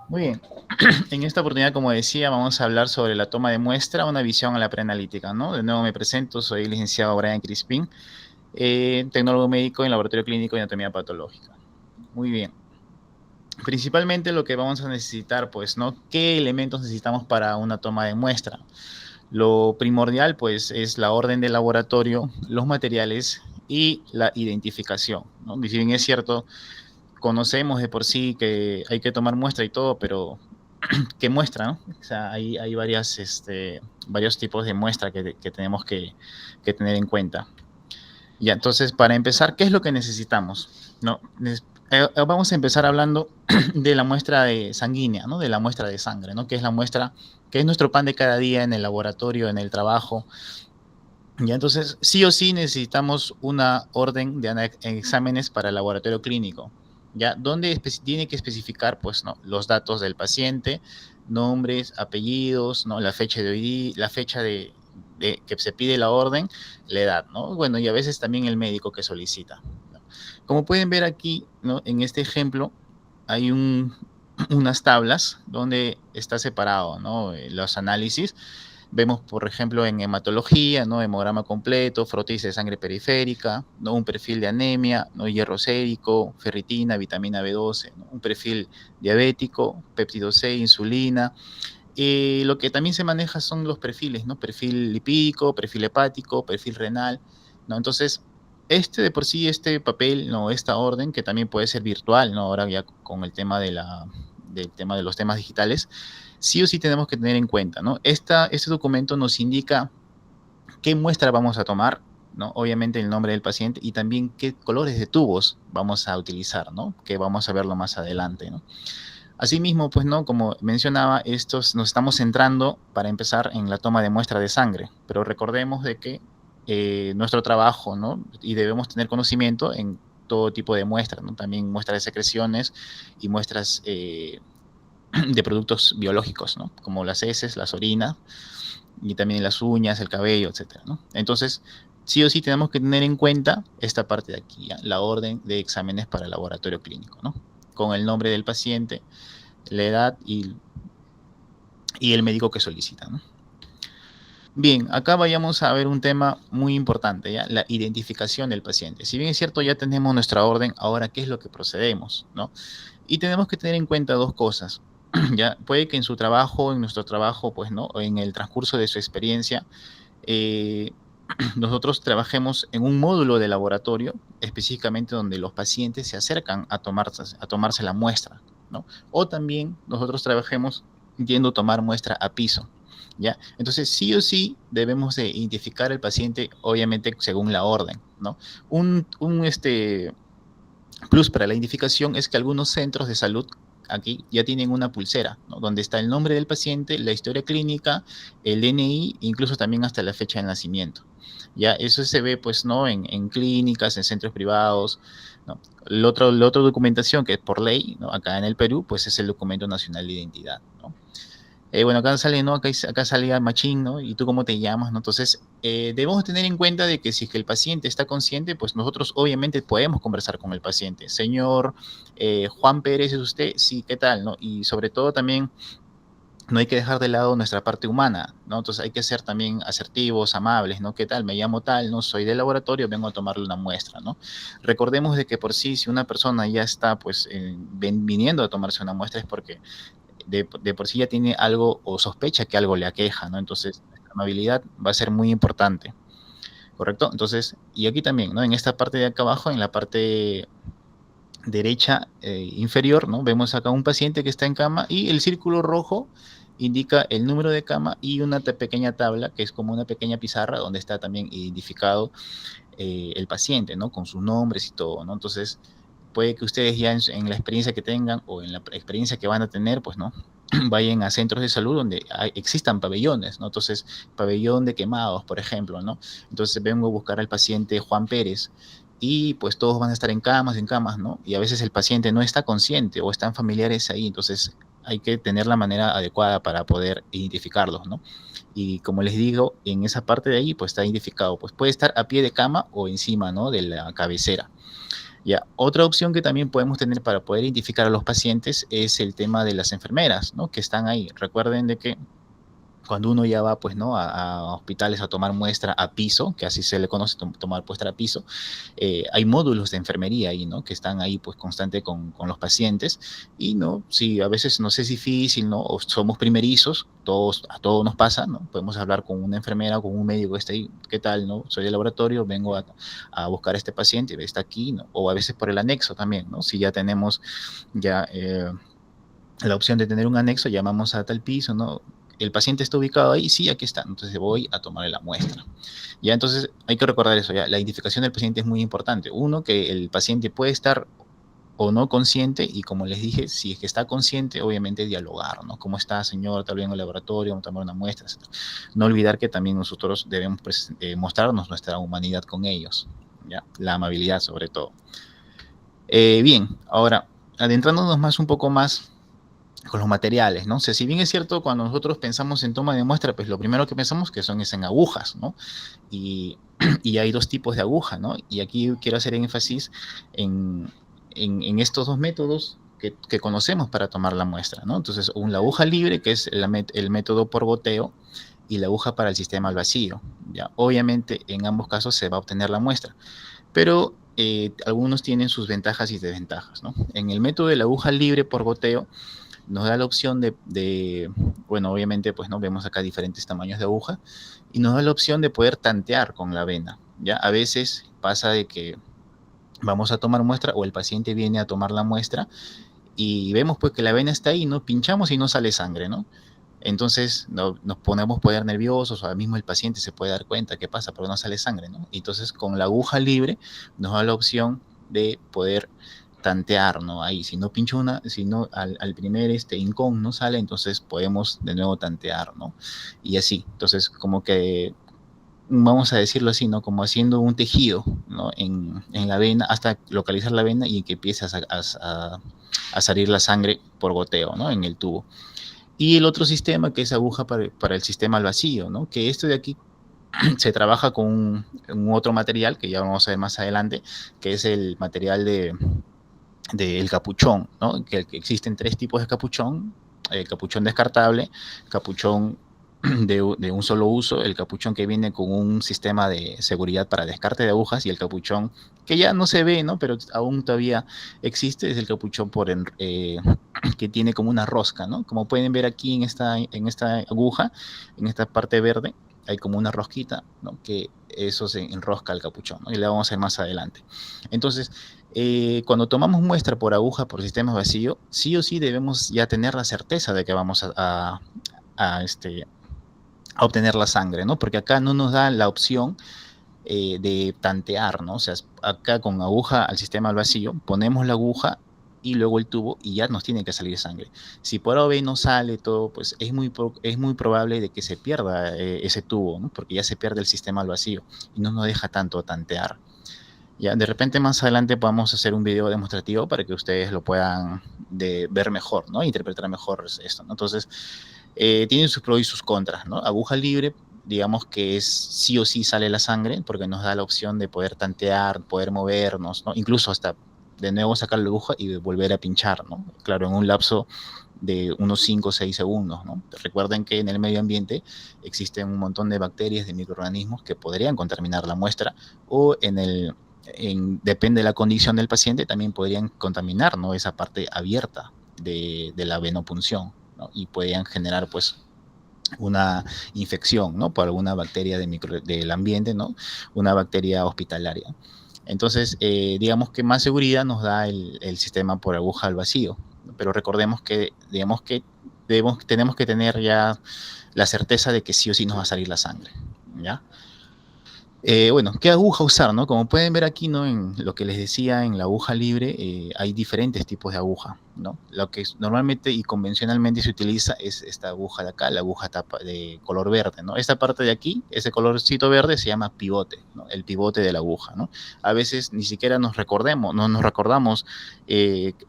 Muy bien. En esta oportunidad, como decía, vamos a hablar sobre la toma de muestra, una visión a la preanalítica, ¿no? De nuevo me presento, soy el licenciado Brian Crispin, tecnólogo médico en Laboratorio Clínico de Anatomía Patológica. Muy bien. Principalmente lo que vamos a necesitar, pues, ¿no? ¿Qué elementos necesitamos para una toma de muestra? Lo primordial, pues, es la orden del laboratorio, los materiales y la identificación, ¿no? Si bien es cierto, conocemos de por sí que hay que tomar muestra y todo, pero ¿qué muestra, no? O sea, hay varios tipos de muestra que tenemos que tener en cuenta. Ya, entonces, para empezar, ¿qué es lo que necesitamos? ¿No? Vamos a empezar hablando de la muestra de sanguínea, ¿no? De la muestra de sangre, ¿no? Que es la muestra, que es nuestro pan de cada día en el laboratorio, en el trabajo. Ya, entonces, sí o sí necesitamos una orden de exámenes para el laboratorio clínico, ¿ya? Donde tiene que especificar, pues, ¿no? Los datos del paciente, nombres, apellidos, ¿no? La fecha de hoy día, la fecha de que se pide la orden, la edad, ¿no? Bueno, y a veces también el médico que solicita, ¿no? Como pueden ver aquí, ¿no? En este ejemplo hay unas tablas donde está separado, ¿no? Los análisis. Vemos, por ejemplo, en hematología, ¿no? Hemograma completo, frotis de sangre periférica, ¿no? Un perfil de anemia, ¿no? Hierro sérico, ferritina, vitamina B12, ¿no? Un perfil diabético, péptido C, insulina. Lo que también se maneja son los perfiles, ¿no? Perfil lipídico, perfil hepático, perfil renal, ¿no? Entonces, de por sí, este papel, ¿no? Esta orden, que también puede ser virtual, ¿no? Ahora ya con el tema del tema de los temas digitales, sí o sí tenemos que tener en cuenta, ¿no? Este documento nos indica qué muestra vamos a tomar, ¿no? Obviamente el nombre del paciente y también qué colores de tubos vamos a utilizar, ¿no? Que vamos a verlo más adelante, ¿no? Asimismo, pues, ¿no? Como mencionaba, nos estamos centrando para empezar en la toma de muestra de sangre, pero recordemos de que nuestro trabajo, ¿no? Y debemos tener conocimiento en todo tipo de muestras, ¿no? También muestras de secreciones y muestras de productos biológicos, ¿no? Como las heces, las orinas, y también las uñas, el cabello, etcétera, ¿no? Entonces, sí o sí tenemos que tener en cuenta esta parte de aquí, ¿ya? La orden de exámenes para el laboratorio clínico, ¿no? Con el nombre del paciente, la edad y el médico que solicita, ¿no? Bien, acá vayamos a ver un tema muy importante, ¿ya? La identificación del paciente. Si bien es cierto, ya tenemos nuestra orden, ahora, ¿qué es lo que procedemos, no? Y tenemos que tener en cuenta dos cosas, ¿ya? Puede que en su trabajo, en nuestro trabajo, pues, ¿no? O en el transcurso de su experiencia, eh, nosotros trabajemos en un módulo de laboratorio, específicamente donde los pacientes se acercan a tomarse la muestra, ¿no? O también nosotros trabajemos yendo a tomar muestra a piso, ¿ya? Entonces, sí o sí debemos de identificar al paciente, obviamente, según la orden, ¿no? Un plus para la identificación es que algunos centros de salud aquí ya tienen una pulsera, ¿no? Donde está el nombre del paciente, la historia clínica, el DNI, incluso también hasta la fecha de nacimiento. Ya, eso se ve, pues, ¿no? En clínicas, en centros privados, ¿no? La otra documentación que es por ley, ¿no? Acá en el Perú, pues es el documento nacional de identidad, ¿no? Bueno, acá sale, ¿no? Acá salía Machín, ¿no? ¿Y tú cómo te llamas, no? Entonces, debemos tener en cuenta de que si es que el paciente está consciente, pues nosotros obviamente podemos conversar con el paciente. Señor Juan Pérez, ¿es usted? Sí, ¿qué tal, no? Y sobre todo también no hay que dejar de lado nuestra parte humana, ¿no? Entonces hay que ser también asertivos, amables, ¿no? ¿Qué tal? Me llamo tal, no soy del laboratorio, vengo a tomarle una muestra, ¿no? Recordemos de que por sí, si una persona ya está, pues, viniendo a tomarse una muestra es porque de por sí ya tiene algo o sospecha que algo le aqueja, ¿no? Entonces, nuestra amabilidad va a ser muy importante, ¿correcto? Entonces, y aquí también, ¿no? En esta parte de acá abajo, en la parte derecha inferior, ¿no? Vemos acá un paciente que está en cama y el círculo rojo indica el número de cama y una pequeña tabla que es como una pequeña pizarra donde está también identificado el paciente, ¿no? Con sus nombres y todo, ¿no? Entonces, puede que ustedes ya en la experiencia que tengan o en la experiencia que van a tener, pues, ¿no? Vayan a centros de salud donde existan pabellones, ¿no? Entonces, pabellón de quemados, por ejemplo, ¿no? Entonces, vengo a buscar al paciente Juan Pérez y pues todos van a estar en camas, ¿no? Y a veces el paciente no está consciente o están familiares ahí, entonces hay que tener la manera adecuada para poder identificarlos, ¿no? Y como les digo, en esa parte de ahí, pues está identificado, pues puede estar a pie de cama o encima, ¿no? De la cabecera. Ya, otra opción que también podemos tener para poder identificar a los pacientes es el tema de las enfermeras, ¿no? Que están ahí. Recuerden de que cuando uno ya va, pues, ¿no? A hospitales a tomar muestra a piso, que así se le conoce, tomar muestra a piso, hay módulos de enfermería ahí, ¿no? Que están ahí, pues, constante con los pacientes. Y, ¿no? Si a veces nos es difícil, ¿no? O somos primerizos, a todos nos pasa, ¿no? Podemos hablar con una enfermera, con un médico que está ahí, ¿qué tal, no? Soy del laboratorio, vengo a buscar a este paciente, está aquí, ¿no? O a veces por el anexo también, ¿no? Si ya tenemos ya la opción de tener un anexo, llamamos a tal piso, ¿no? El paciente está ubicado ahí, sí, aquí está, entonces voy a tomarle la muestra. Ya, entonces hay que recordar eso, ya, la identificación del paciente es muy importante. Uno, que el paciente puede estar o no consciente, y como les dije, si es que está consciente, obviamente dialogar, ¿no? ¿Cómo está, señor? ¿Está bien en el laboratorio? Vamos a tomar una muestra, etc. No olvidar que también nosotros debemos mostrarnos nuestra humanidad con ellos, ¿ya? La amabilidad sobre todo. Bien, ahora, adentrándonos más un poco más con los materiales, ¿no? O sea, si bien es cierto, cuando nosotros pensamos en toma de muestra, pues lo primero que pensamos que son es en agujas, ¿no? Y, y hay dos tipos de aguja, ¿no? Y aquí quiero hacer énfasis en, en estos dos métodos que conocemos para tomar la muestra, ¿no? Entonces, la aguja libre, que es el método por goteo, y la aguja para el sistema al vacío, ¿ya? Obviamente, en ambos casos se va a obtener la muestra, pero algunos tienen sus ventajas y desventajas, ¿no? En el método de la aguja libre por goteo, nos da la opción bueno, obviamente, pues no vemos acá diferentes tamaños de aguja, y nos da la opción de poder tantear con la vena, ¿ya? A veces pasa de que vamos a tomar muestra o el paciente viene a tomar la muestra y vemos pues que la vena está ahí, ¿no? Pinchamos y no sale sangre, ¿no? Entonces nos ponemos poder nerviosos, o ahora mismo el paciente se puede dar cuenta qué pasa, porque no sale sangre, ¿no? Entonces con la aguja libre nos da la opción de poder tantear, ¿no? Ahí, si no pincho si no al primer incón no sale, entonces podemos de nuevo tantear, ¿no? Y así, entonces como que vamos a decirlo así, ¿no? Como haciendo un tejido, ¿no? En la vena, hasta localizar la vena y que empiece a salir la sangre por goteo, ¿no? En el tubo. Y el otro sistema, que es aguja para el sistema al vacío, ¿no? Que esto de aquí se trabaja con un otro material, que ya vamos a ver más adelante, que es el material del capuchón, ¿no? Que existen tres tipos de capuchón: el capuchón descartable, capuchón de un solo uso, el capuchón que viene con un sistema de seguridad para descarte de agujas, y el capuchón que ya no se ve, ¿no? Pero aún todavía existe, es el capuchón que tiene como una rosca, ¿no? Como pueden ver aquí en esta aguja, en esta parte verde, hay como una rosquita, ¿no? Que eso se enrosca al capuchón, ¿no? Y la vamos a ver más adelante. Entonces, cuando tomamos muestra por aguja, por sistema vacío, sí o sí debemos ya tener la certeza de que vamos a, a obtener la sangre, ¿no? Porque acá no nos da la opción de tantear, ¿no? O sea, acá con aguja al sistema al vacío, ponemos la aguja y luego el tubo y ya nos tiene que salir sangre. Si por A o B no sale todo, pues es muy probable de que se pierda ese tubo, ¿no? Porque ya se pierde el sistema al vacío y no nos deja tanto tantear. Ya, de repente más adelante podamos hacer un video demostrativo para que ustedes lo puedan ver mejor, ¿no? Interpretar mejor esto, ¿no? Entonces, tienen sus pros y sus contras, ¿no? Aguja libre, digamos que es sí o sí sale la sangre, porque nos da la opción de poder tantear, poder movernos, ¿no? Incluso hasta de nuevo sacar la aguja y volver a pinchar, ¿no? Claro, en un lapso de unos 5 o 6 segundos, ¿no? Recuerden que en el medio ambiente existen un montón de bacterias, de microorganismos que podrían contaminar la muestra, o depende de la condición del paciente, también podrían contaminar, ¿no? Esa parte abierta de la venopunción, ¿no? Y podrían generar, pues, una infección, ¿no? Por alguna bacteria del ambiente, ¿no? Una bacteria hospitalaria. Entonces, digamos que más seguridad nos da el sistema por aguja al vacío, pero recordemos que, digamos que tenemos que tener ya la certeza de que sí o sí nos va a salir la sangre, ¿ya? Bueno, ¿qué aguja usar, no? Como pueden ver aquí, ¿no? En lo que les decía, en la aguja libre, hay diferentes tipos de aguja, ¿no? Lo que normalmente y convencionalmente se utiliza es esta aguja de acá, la aguja de color verde, ¿no? Esta parte de aquí, ese colorcito verde, se llama pivote, ¿no? El pivote de la aguja, ¿no? A veces ni siquiera no nos recordamos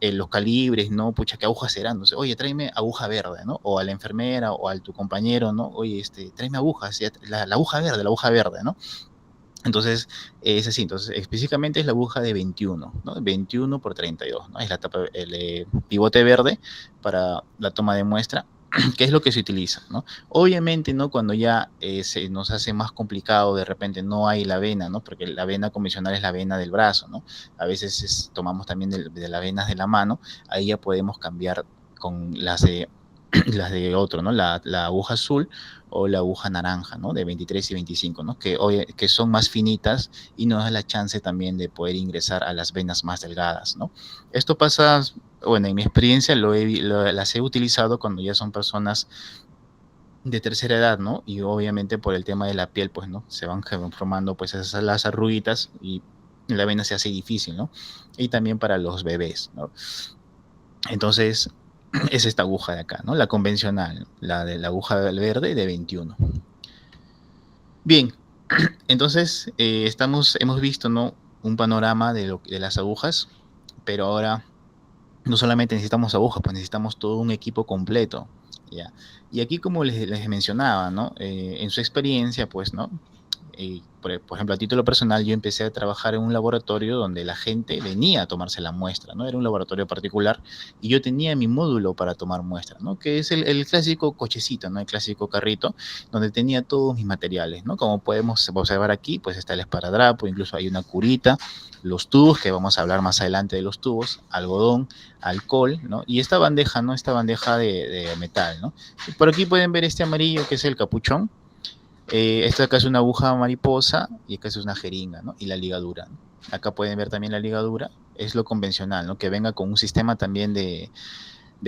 los calibres, ¿no? Pucha, ¿qué aguja será? Entonces, oye, tráeme aguja verde, ¿no? O a la enfermera o a tu compañero, ¿no? Oye, tráeme agujas, la aguja verde, ¿no? Entonces, es así. Entonces, específicamente es la aguja de 21, ¿no? 21 por 32, ¿no? Es la tapa, el pivote verde para la toma de muestra, que es lo que se utiliza, ¿no? Obviamente, ¿no? Cuando ya se nos hace más complicado, de repente no hay la vena, ¿no? Porque la vena convencional es la vena del brazo, ¿no? A veces tomamos también de las venas de la mano, ahí ya podemos cambiar con las de las de otro, ¿no? La aguja azul o la aguja naranja, ¿no? De 23 y 25, ¿no? Que son más finitas y nos da la chance también de poder ingresar a las venas más delgadas, ¿no? Esto pasa, bueno, en mi experiencia las he utilizado cuando ya son personas de tercera edad, ¿no? Y obviamente por el tema de la piel, pues, ¿no? Se van formando pues esas las arruguitas y la vena se hace difícil, ¿no? Y también para los bebés, ¿no? Entonces, es esta aguja de acá, ¿no? La convencional, la de la aguja verde de 21. Bien, entonces hemos visto, ¿no? Un panorama de las agujas, pero ahora no solamente necesitamos agujas, pues necesitamos todo un equipo completo, ¿ya? Y aquí, como les mencionaba, ¿no? En su experiencia, pues, ¿no? Por ejemplo, a título personal, yo empecé a trabajar en un laboratorio donde la gente venía a tomarse la muestra, ¿no? Era un laboratorio particular y yo tenía mi módulo para tomar muestras, ¿no? Que es el clásico cochecito, ¿no? El clásico carrito, donde tenía todos mis materiales, ¿no? Como podemos observar aquí, pues está el esparadrapo, incluso hay una curita, los tubos, que vamos a hablar más adelante de los tubos, algodón, alcohol, ¿no? Y esta bandeja, ¿no? Esta bandeja de metal, ¿no? Por aquí pueden ver este amarillo que es el capuchón. Esta acá es una aguja mariposa y acá es una jeringa, ¿no? Y la ligadura, ¿no? Acá pueden ver también la ligadura, es lo convencional, ¿no? Que venga con un sistema también de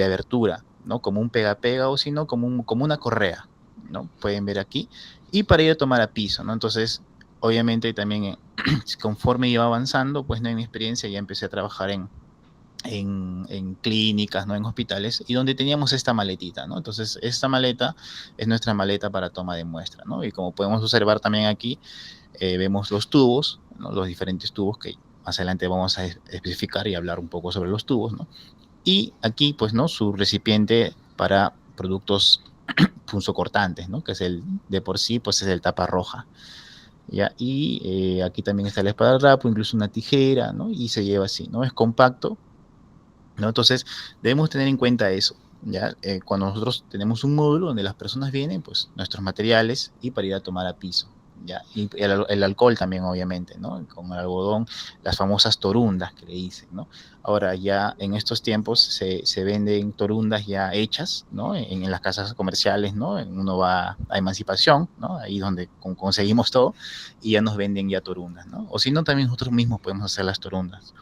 abertura, ¿no? Como un pega-pega o si no, como una correa, ¿no? Pueden ver aquí. Y para ir a tomar a piso, ¿no? Entonces, obviamente también conforme iba avanzando, pues, ¿no? En mi experiencia ya empecé a trabajar en clínicas, ¿no? En hospitales, y donde teníamos esta maletita, ¿no? Entonces, esta maleta es nuestra maleta para toma de muestra, ¿no? Y como podemos observar también aquí, vemos los tubos, ¿no? Los diferentes tubos que más adelante vamos a especificar y hablar un poco sobre los tubos, ¿no? Y aquí, pues, ¿no? Su recipiente para productos punzocortantes, ¿no? Que es el, de por sí, pues es el tapa roja, ¿ya? Y aquí también está el esparadrapo, incluso una tijera, ¿no? Y se lleva así, ¿no? Es compacto, ¿no? Entonces, debemos tener en cuenta eso, ¿ya? Cuando nosotros tenemos un módulo donde las personas vienen, pues nuestros materiales y para ir a tomar a piso, ¿ya? Y el alcohol también, obviamente, ¿no? Con el algodón, las famosas torundas que le dicen, ¿no? Ahora ya en estos tiempos se venden torundas ya hechas, ¿no? En las casas comerciales, ¿no? Uno va a Emancipación, ¿no? Ahí donde conseguimos todo y ya nos venden ya torundas, ¿no? O si no, también nosotros mismos podemos hacer las torundas,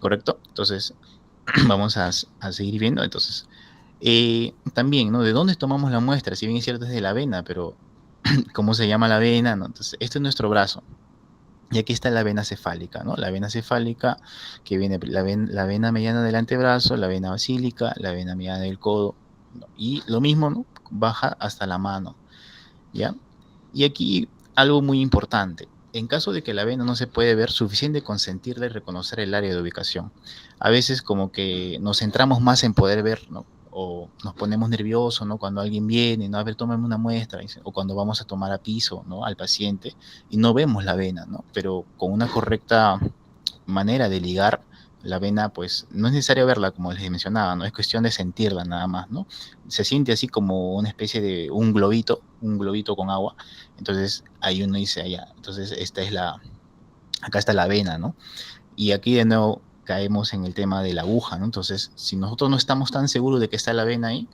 ¿correcto? Entonces, vamos a seguir viendo. Entonces, también, ¿no? ¿De dónde tomamos la muestra? Si bien es cierto es de la vena, pero ¿cómo se llama la vena? ¿No? Entonces, este es nuestro brazo. Y aquí está la vena cefálica, ¿no? La vena cefálica, que viene la vena mediana del antebrazo, la vena basílica, la vena mediana del codo, ¿no? Y lo mismo, ¿no? Baja hasta la mano, ¿ya? Y aquí algo muy importante. En caso de que la vena no se puede ver, suficiente con sentirla y reconocer el área de ubicación. A veces como que nos centramos más en poder ver, ¿no? O nos ponemos nerviosos, ¿no? Cuando alguien viene, ¿no? A ver, tómame una muestra, o cuando vamos a tomar a piso, ¿no? Al paciente y no vemos la vena, ¿no? Pero con una correcta manera de ligar la vena, pues no es necesario verla, como les mencionaba, ¿no? Es cuestión de sentirla nada más, ¿no? Se siente así como una especie de un globito con agua. Entonces ahí uno dice, allá, entonces acá está la vena, ¿no? Y aquí de nuevo caemos en el tema de la aguja, ¿no? Entonces, si nosotros no estamos tan seguros de que está la vena ahí,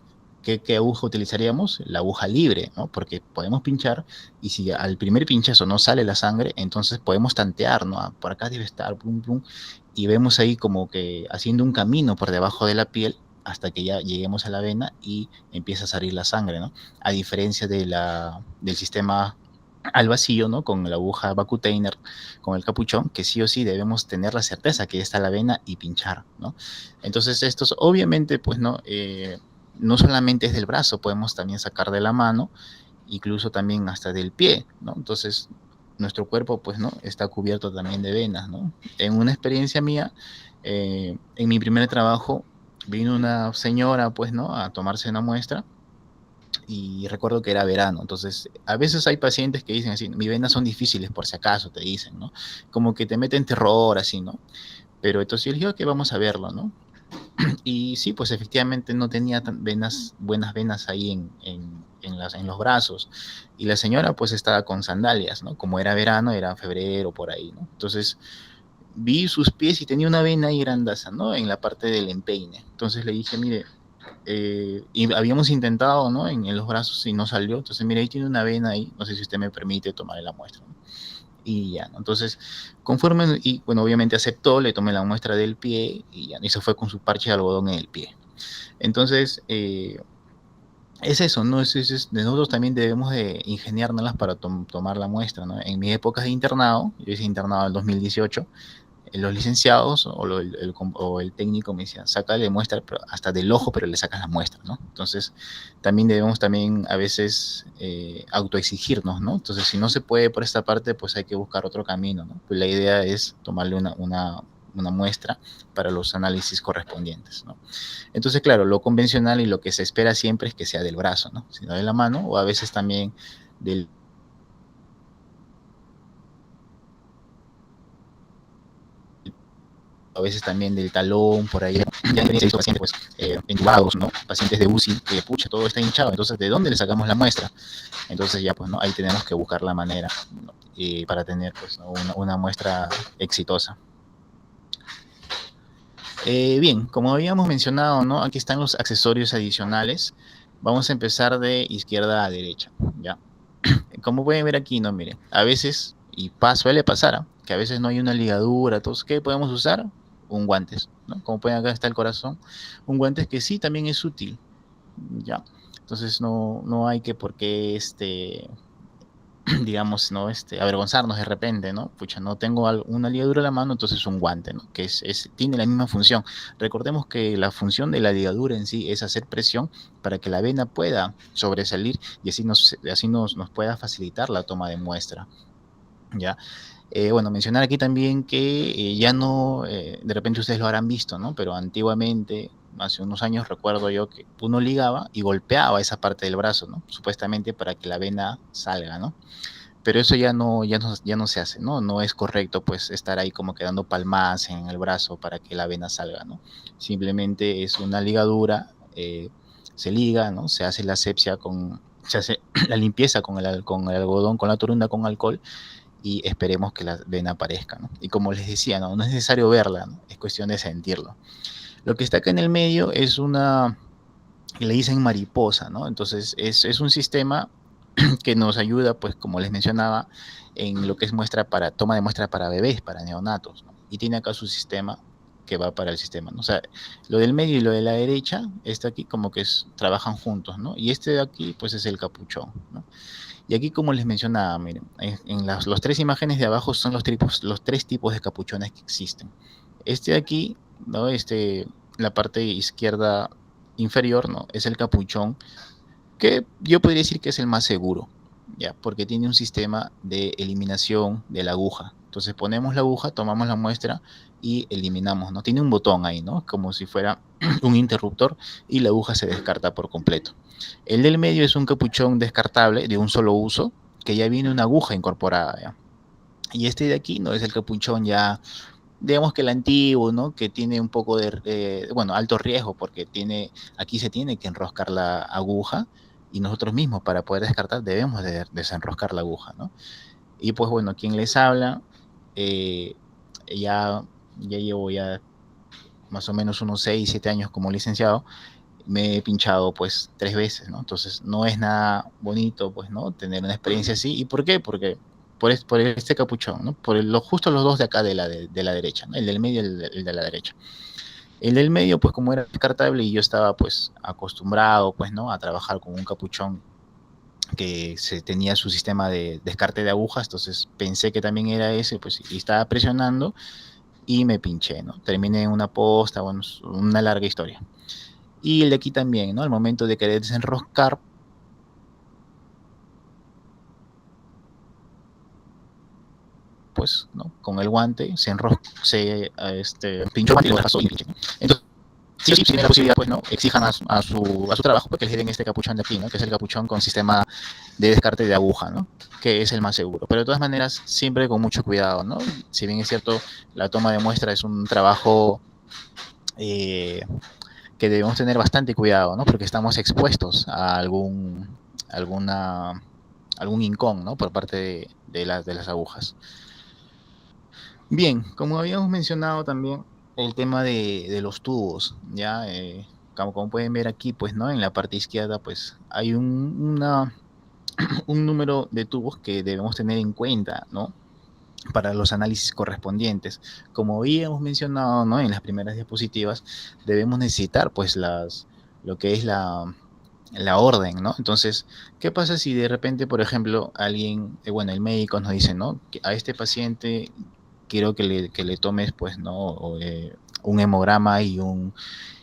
¿qué aguja utilizaríamos? La aguja libre, ¿no? Porque podemos pinchar y si al primer pinchazo no sale la sangre, entonces podemos tantear, ¿no? Ah, por acá debe estar, pum, pum, y vemos ahí como que haciendo un camino por debajo de la piel hasta que ya lleguemos a la vena y empieza a salir la sangre, ¿no? A diferencia del sistema al vacío, ¿no? Con la aguja Vacutainer, con el capuchón, que sí o sí debemos tener la certeza que ya está la vena y pinchar, ¿no? Entonces, estos obviamente, pues, ¿no? No solamente es del brazo, podemos también sacar de la mano, incluso también hasta del pie, ¿no? Entonces, nuestro cuerpo, pues, ¿no? Está cubierto también de venas, ¿no? En una experiencia mía, en mi primer trabajo, vino una señora, pues, ¿no? A tomarse una muestra y recuerdo que era verano. Entonces, a veces hay pacientes que dicen así, mis venas son difíciles por si acaso, te dicen, ¿no? Como que te meten terror, así, ¿no? Pero entonces yo les digo que vamos a verlo, ¿no? Y sí, pues efectivamente no tenía venas, buenas venas ahí en los brazos. Y la señora pues estaba con sandalias, ¿no? Como era verano, era febrero, por ahí, ¿no? Entonces vi sus pies y tenía una vena ahí grandaza, ¿no? En la parte del empeine. Entonces le dije, mire, y habíamos intentado, ¿no? En los brazos y no salió. Entonces, mire, ahí tiene una vena ahí, no sé si usted me permite tomar la muestra, ¿no? Y ya, ¿no? Entonces, conforme, y bueno, obviamente aceptó, le tomé la muestra del pie y ya, y se fue con su parche de algodón en el pie. Entonces, es eso, ¿no? De nosotros también debemos de ingeniárnoslas para tomar la muestra, ¿no? En mi época de internado, yo hice internado en el 2018, los licenciados o el técnico me decían, sácale muestra hasta del ojo, pero le sacas la muestra, ¿no? Entonces, también debemos también a veces autoexigirnos, ¿no? Entonces, si no se puede por esta parte, pues hay que buscar otro camino, ¿no? Pues la idea es tomarle una muestra para los análisis correspondientes, ¿no? Entonces, claro, lo convencional y lo que se espera siempre es que sea del brazo, ¿no? Sino de la mano o a veces también del a veces también del talón, por ahí. Ya he visto pacientes pues, entubados, ¿no? Pacientes de UCI, que pucha, todo está hinchado. Entonces, ¿de dónde le sacamos la muestra? Entonces ya, pues, ¿no? Ahí tenemos que buscar la manera, ¿no? Para tener, pues, ¿no? una muestra exitosa. Bien, como habíamos mencionado, ¿no? Aquí están los accesorios adicionales. Vamos a empezar de izquierda a derecha, ¿ya? Como pueden ver aquí, no, miren, a veces, suele pasar, ¿eh? Que a veces no hay una ligadura, entonces, ¿qué podemos usar? Un guantes, ¿no? Como pueden, acá está el corazón, un guantes que sí también es útil, ¿ya? Entonces no hay que por qué, digamos, ¿no? Avergonzarnos de repente, ¿no? Pucha, no tengo una ligadura en la mano, entonces un guante, ¿no? Que tiene la misma función. Recordemos que la función de la ligadura en sí es hacer presión para que la vena pueda sobresalir y así nos pueda facilitar la toma de muestra, ¿ya? Bueno, mencionar aquí también que ya no, de repente ustedes lo habrán visto, ¿no? Pero antiguamente, hace unos años, recuerdo yo que uno ligaba y golpeaba esa parte del brazo, ¿no? Supuestamente para que la vena salga, ¿no? Pero eso ya no se hace, ¿no? No es correcto, pues, estar ahí como quedando palmadas en el brazo para que la vena salga, ¿no? Simplemente es una ligadura, se liga, ¿no? Se hace la asepsia se hace la limpieza con el algodón, con la torunda con alcohol y esperemos que la vena aparezca, ¿no? Y como les decía, no es necesario verla, ¿no? Es cuestión de sentirlo. Lo que está acá en el medio es le dicen mariposa, ¿no? Entonces es un sistema que nos ayuda, pues como les mencionaba, en lo que es toma de muestra para bebés, para neonatos, ¿no? Y tiene acá su sistema que va para el sistema, ¿no? O sea, lo del medio y lo de la derecha, aquí como que trabajan juntos, ¿no? Y este de aquí, pues es el capuchón, ¿no? Y aquí, como les mencionaba, miren, en las tres imágenes de abajo son los tres tipos de capuchones que existen. Este de aquí, ¿no? La parte izquierda inferior, ¿no? Es el capuchón que yo podría decir que es el más seguro, ¿ya? Porque tiene un sistema de eliminación de la aguja. Entonces ponemos la aguja, tomamos la muestra y eliminamos, ¿no? Tiene un botón ahí, ¿no? Como si fuera un interruptor y la aguja se descarta por completo. El del medio es un capuchón descartable de un solo uso, que ya viene una aguja incorporada, ¿ya? Y este de aquí, ¿no? Es el capuchón ya, digamos que el antiguo, ¿no? Que tiene un poco bueno, alto riesgo porque aquí se tiene que enroscar la aguja y nosotros mismos para poder descartar debemos de desenroscar la aguja, ¿no? Y pues bueno, quien les habla, eh, ya llevo ya más o menos unos 6 7 años como licenciado, me he pinchado pues 3 veces, ¿no? Entonces no es nada bonito, pues, ¿no? Tener una experiencia así. ¿Y por qué? Porque por este capuchón, ¿no? Justo los dos de acá de la derecha, ¿no? El del medio y el de la derecha. El del medio, pues como era descartable y yo estaba pues acostumbrado, pues, ¿no? A trabajar con un capuchón que tenía su sistema de descarte de agujas, entonces pensé que también era ese, pues, y estaba presionando y me pinché, ¿no? Terminé en una posta, bueno, una larga historia. Y el de aquí también, ¿no? Al momento de querer desenroscar, pues, ¿no? Con el guante se enrosca, pinchó y lo pasó y pinché, ¿no? Entonces, sí o sí, si tiene la posibilidad, pues, ¿no? Exijan a su trabajo, porque les den este capuchón de aquí, ¿no? Que es el capuchón con sistema de descarte de aguja, ¿no? Que es el más seguro. Pero de todas maneras, siempre con mucho cuidado, ¿no? Si bien es cierto, la toma de muestra es un trabajo eh, que debemos tener bastante cuidado, ¿no? Porque estamos expuestos a alguna, algún incón, ¿no? Por parte de las agujas. Bien, como habíamos mencionado también, el tema de los tubos, ¿ya? Como pueden ver aquí, pues, ¿no? En la parte izquierda, pues, hay un número de tubos que debemos tener en cuenta, ¿no? Para los análisis correspondientes. Como habíamos mencionado, ¿no? En las primeras diapositivas, debemos necesitar, pues, lo que es la orden, ¿no? Entonces, ¿qué pasa si de repente, por ejemplo, alguien, bueno, el médico nos dice, ¿no? Que a este paciente quiero que le tomes, pues, ¿no? Un hemograma y un,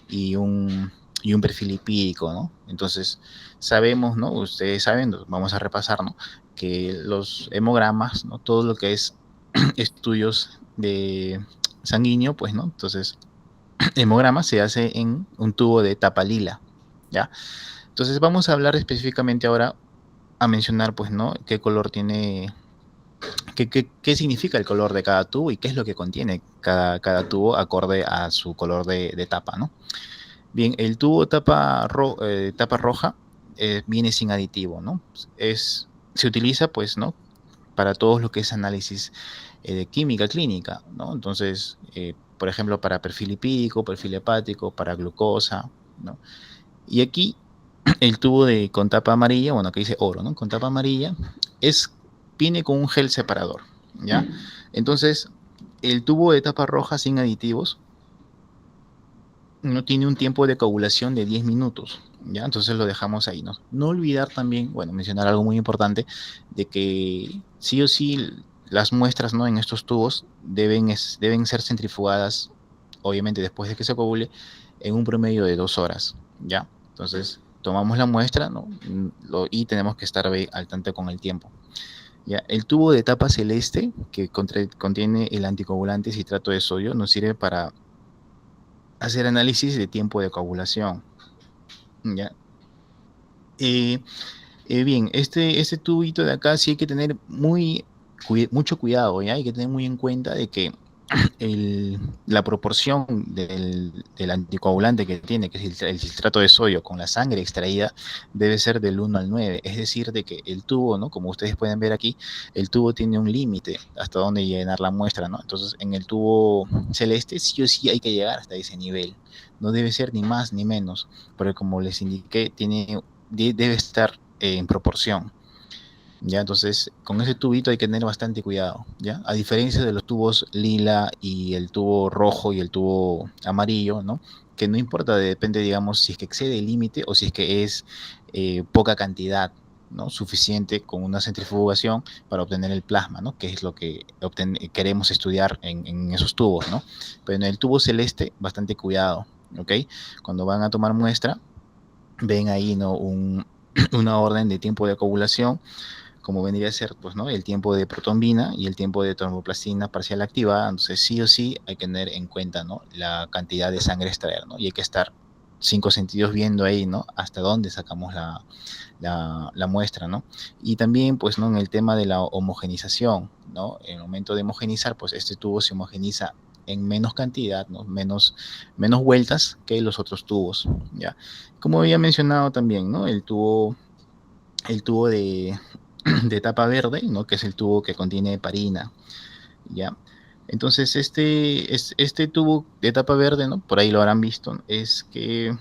y un perfil lipídico, ¿no? Entonces, sabemos, ¿no? Ustedes saben, vamos a repasar, ¿no? Que los hemogramas, ¿no? Todo lo que es estudios de sanguíneo, pues, ¿no? Entonces, hemograma se hace en un tubo de tapa lila, ¿ya? Entonces, vamos a hablar específicamente ahora a mencionar, pues, ¿no? Qué color tiene, qué significa el color de cada tubo y qué es lo que contiene cada tubo acorde a su color de tapa, ¿no? Bien, el tubo tapa roja viene sin aditivo, ¿no? Se utiliza, pues, ¿no? Para todo lo que es análisis de química clínica, ¿no? Entonces, por ejemplo, para perfil lipídico, perfil hepático, para glucosa, ¿no? Y aquí el tubo con tapa amarilla, bueno, que dice oro, ¿no? Con tapa amarilla, es, viene con un gel separador, ¿ya? Entonces, el tubo de tapa roja sin aditivos no tiene un tiempo de coagulación de 10 minutos, ¿ya? Entonces lo dejamos ahí, ¿no? No olvidar también, bueno, mencionar algo muy importante, de que sí o sí las muestras, ¿no? En estos tubos deben ser centrifugadas, obviamente después de que se coagule, en un promedio de 2 horas, ¿ya? Entonces tomamos la muestra, ¿no? Y tenemos que estar al tanto con el tiempo. ¿Ya? El tubo de tapa celeste, que contiene el anticoagulante citrato de sodio, nos sirve para hacer análisis de tiempo de coagulación, ¿ya? Eh, bien, este tubito de acá sí hay que tener mucho cuidado, ¿ya? Hay que tener muy en cuenta de que la proporción del anticoagulante que tiene, que es el citrato de sodio con la sangre extraída, debe ser del 1 al 9. Es decir, de que el tubo, ¿no? Como ustedes pueden ver aquí, el tubo tiene un límite hasta donde llenar la muestra, ¿no? Entonces, en el tubo celeste sí o sí hay que llegar hasta ese nivel. No debe ser ni más ni menos, porque como les indiqué, debe estar en proporción. ¿Ya? Entonces, con ese tubito hay que tener bastante cuidado, ¿ya? A diferencia de los tubos lila y el tubo rojo y el tubo amarillo, ¿no? Que no importa, depende, digamos, si es que excede el límite o si es que es poca cantidad, ¿no? Suficiente con una centrifugación para obtener el plasma, ¿no? Que es lo que queremos estudiar en esos tubos, ¿no? Pero en el tubo celeste, bastante cuidado, ¿ok? Cuando van a tomar muestra, ven ahí, ¿no? Una orden de tiempo de coagulación, como vendría a ser, pues, ¿no? El tiempo de protombina y el tiempo de tromboplastina parcial activada. Entonces, sí o sí hay que tener en cuenta, ¿no? La cantidad de sangre a extraer, ¿no? Y hay que estar 5 sentidos viendo ahí, ¿no? Hasta dónde sacamos la muestra, ¿no? Y también, pues, ¿no? En el tema de la homogenización, ¿no? En el momento de homogenizar, pues, este tubo se homogeniza en menos cantidad, ¿no? Menos vueltas que los otros tubos, ¿ya? Como había mencionado también, ¿no? El tubo de tapa verde, ¿no? Que es el tubo que contiene heparina, ¿ya? Entonces, este tubo de tapa verde, ¿no? Por ahí lo habrán visto, es que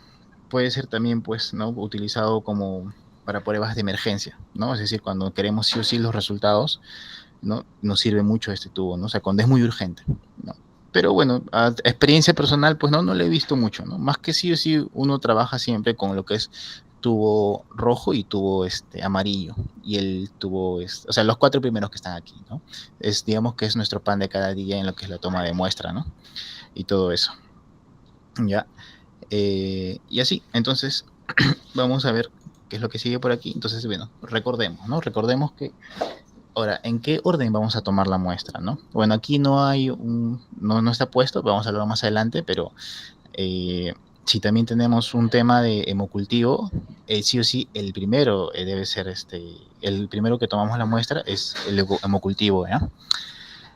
puede ser también, pues, ¿no? Utilizado como para pruebas de emergencia, ¿no? Es decir, cuando queremos sí o sí los resultados, ¿no? Nos sirve mucho este tubo, ¿no? O sea, cuando es muy urgente, ¿no? Pero bueno, a experiencia personal, pues no lo he visto mucho, ¿no? Más que sí o sí uno trabaja siempre con lo que es tubo rojo y tubo amarillo. Y el tubo, o sea, los 4 primeros que están aquí, ¿no? Digamos que es nuestro pan de cada día en lo que es la toma de muestra, ¿no? Y todo eso, ¿ya? Y así, entonces, vamos a ver qué es lo que sigue por aquí. Entonces, bueno, recordemos, ¿no? Recordemos que ahora, ¿en qué orden vamos a tomar la muestra, no? Bueno, aquí no está puesto, vamos a hablar más adelante, pero eh, si también tenemos un tema de hemocultivo, sí o sí, el primero debe ser el primero que tomamos la muestra es el hemocultivo, ¿ya?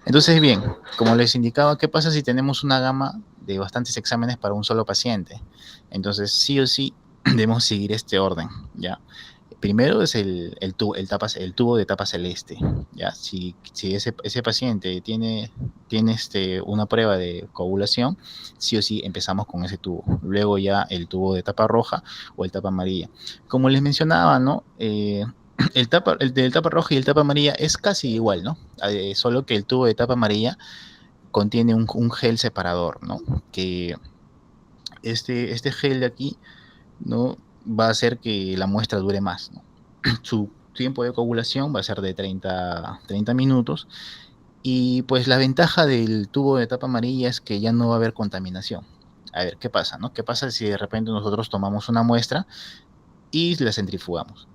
Entonces, bien, como les indicaba, ¿qué pasa si tenemos una gama de bastantes exámenes para un solo paciente? Entonces, sí o sí, debemos seguir este orden, ¿ya? Primero es el tubo de tapa celeste, ¿ya? Si ese paciente tiene una prueba de coagulación, sí o sí empezamos con ese tubo. Luego ya el tubo de tapa roja o el tapa amarilla. Como les mencionaba, ¿no? El del tapa roja y el tapa amarilla es casi igual, ¿no? Solo que el tubo de tapa amarilla contiene un gel separador, ¿no? Que este gel de aquí, ¿no? Va a hacer que la muestra dure más, ¿no? Su tiempo de coagulación va a ser de 30 minutos. Y pues la ventaja del tubo de tapa amarilla es que ya no va a haber contaminación. A ver, ¿qué pasa, no? ¿Qué pasa si de repente nosotros tomamos una muestra y la centrifugamos?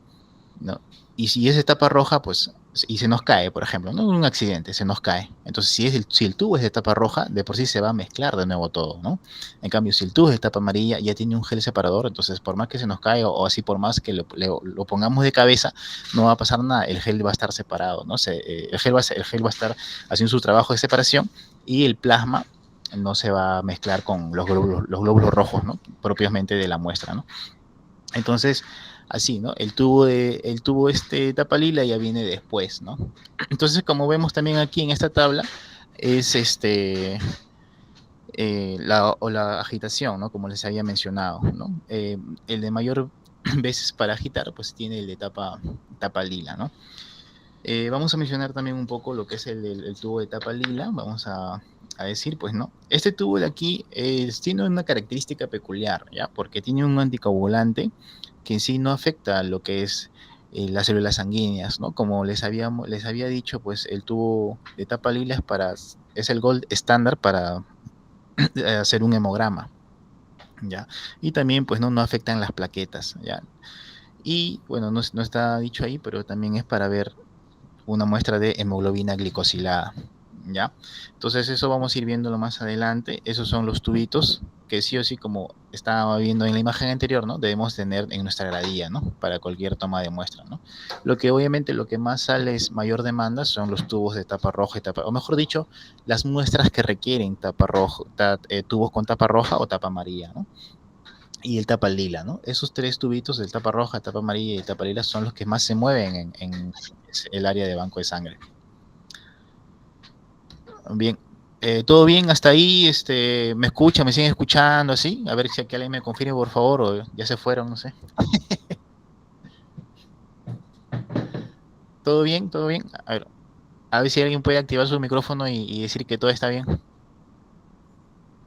¿No? Y si es etapa roja, pues, y se nos cae, por ejemplo, ¿no? Un accidente, se nos cae. Entonces, si el tubo es de etapa roja, de por sí se va a mezclar de nuevo todo, ¿no? En cambio, si el tubo es de etapa amarilla, ya tiene un gel separador, entonces, por más que se nos caiga, o así por más que lo pongamos de cabeza, no va a pasar nada, el gel va a estar separado, ¿no? El gel va a estar haciendo su trabajo de separación y el plasma no se va a mezclar con los glóbulos rojos, ¿no? Propiamente de la muestra, ¿no? Entonces, así, ¿no? El tubo tapa lila ya viene después, ¿no? Entonces, como vemos también aquí en esta tabla, es la agitación, ¿no? Como les había mencionado, ¿no? El de mayor veces para agitar, pues tiene el de tapa lila, ¿no? Vamos a mencionar también un poco lo que es el tubo de tapa lila. Vamos a decir, pues, ¿no? Este tubo de aquí tiene una característica peculiar, ¿ya? Porque tiene un anticoagulante que en sí no afecta a lo que es las células sanguíneas, ¿no? Como les había dicho, pues el tubo de tapa lila es el gold estándar para hacer un hemograma, ¿ya? Y también, pues, no afectan las plaquetas, ¿ya? Y, bueno, no está dicho ahí, pero también es para ver una muestra de hemoglobina glicosilada, ¿ya? Entonces eso vamos a ir viéndolo más adelante. Esos son los tubitos que sí o sí, como estaba viendo en la imagen anterior, ¿no? Debemos tener en nuestra gradilla, ¿no? Para cualquier toma de muestra, ¿no? Obviamente, lo que más sale es mayor demanda son los tubos de tapa roja o mejor dicho, las muestras que requieren tubos con tapa roja o tapa amarilla, ¿no? Y el tapa lila, ¿no? Esos tres tubitos, el tapa roja, tapa amarilla y el tapa lila, son los que más se mueven en el área de banco de sangre. Bien, ¿todo bien hasta ahí? ¿Me escuchan? ¿Me siguen escuchando así? A ver si aquí alguien me confirme, por favor, o ya se fueron, no sé. ¿Todo bien? ¿Todo bien? A ver si alguien puede activar su micrófono y decir que todo está bien.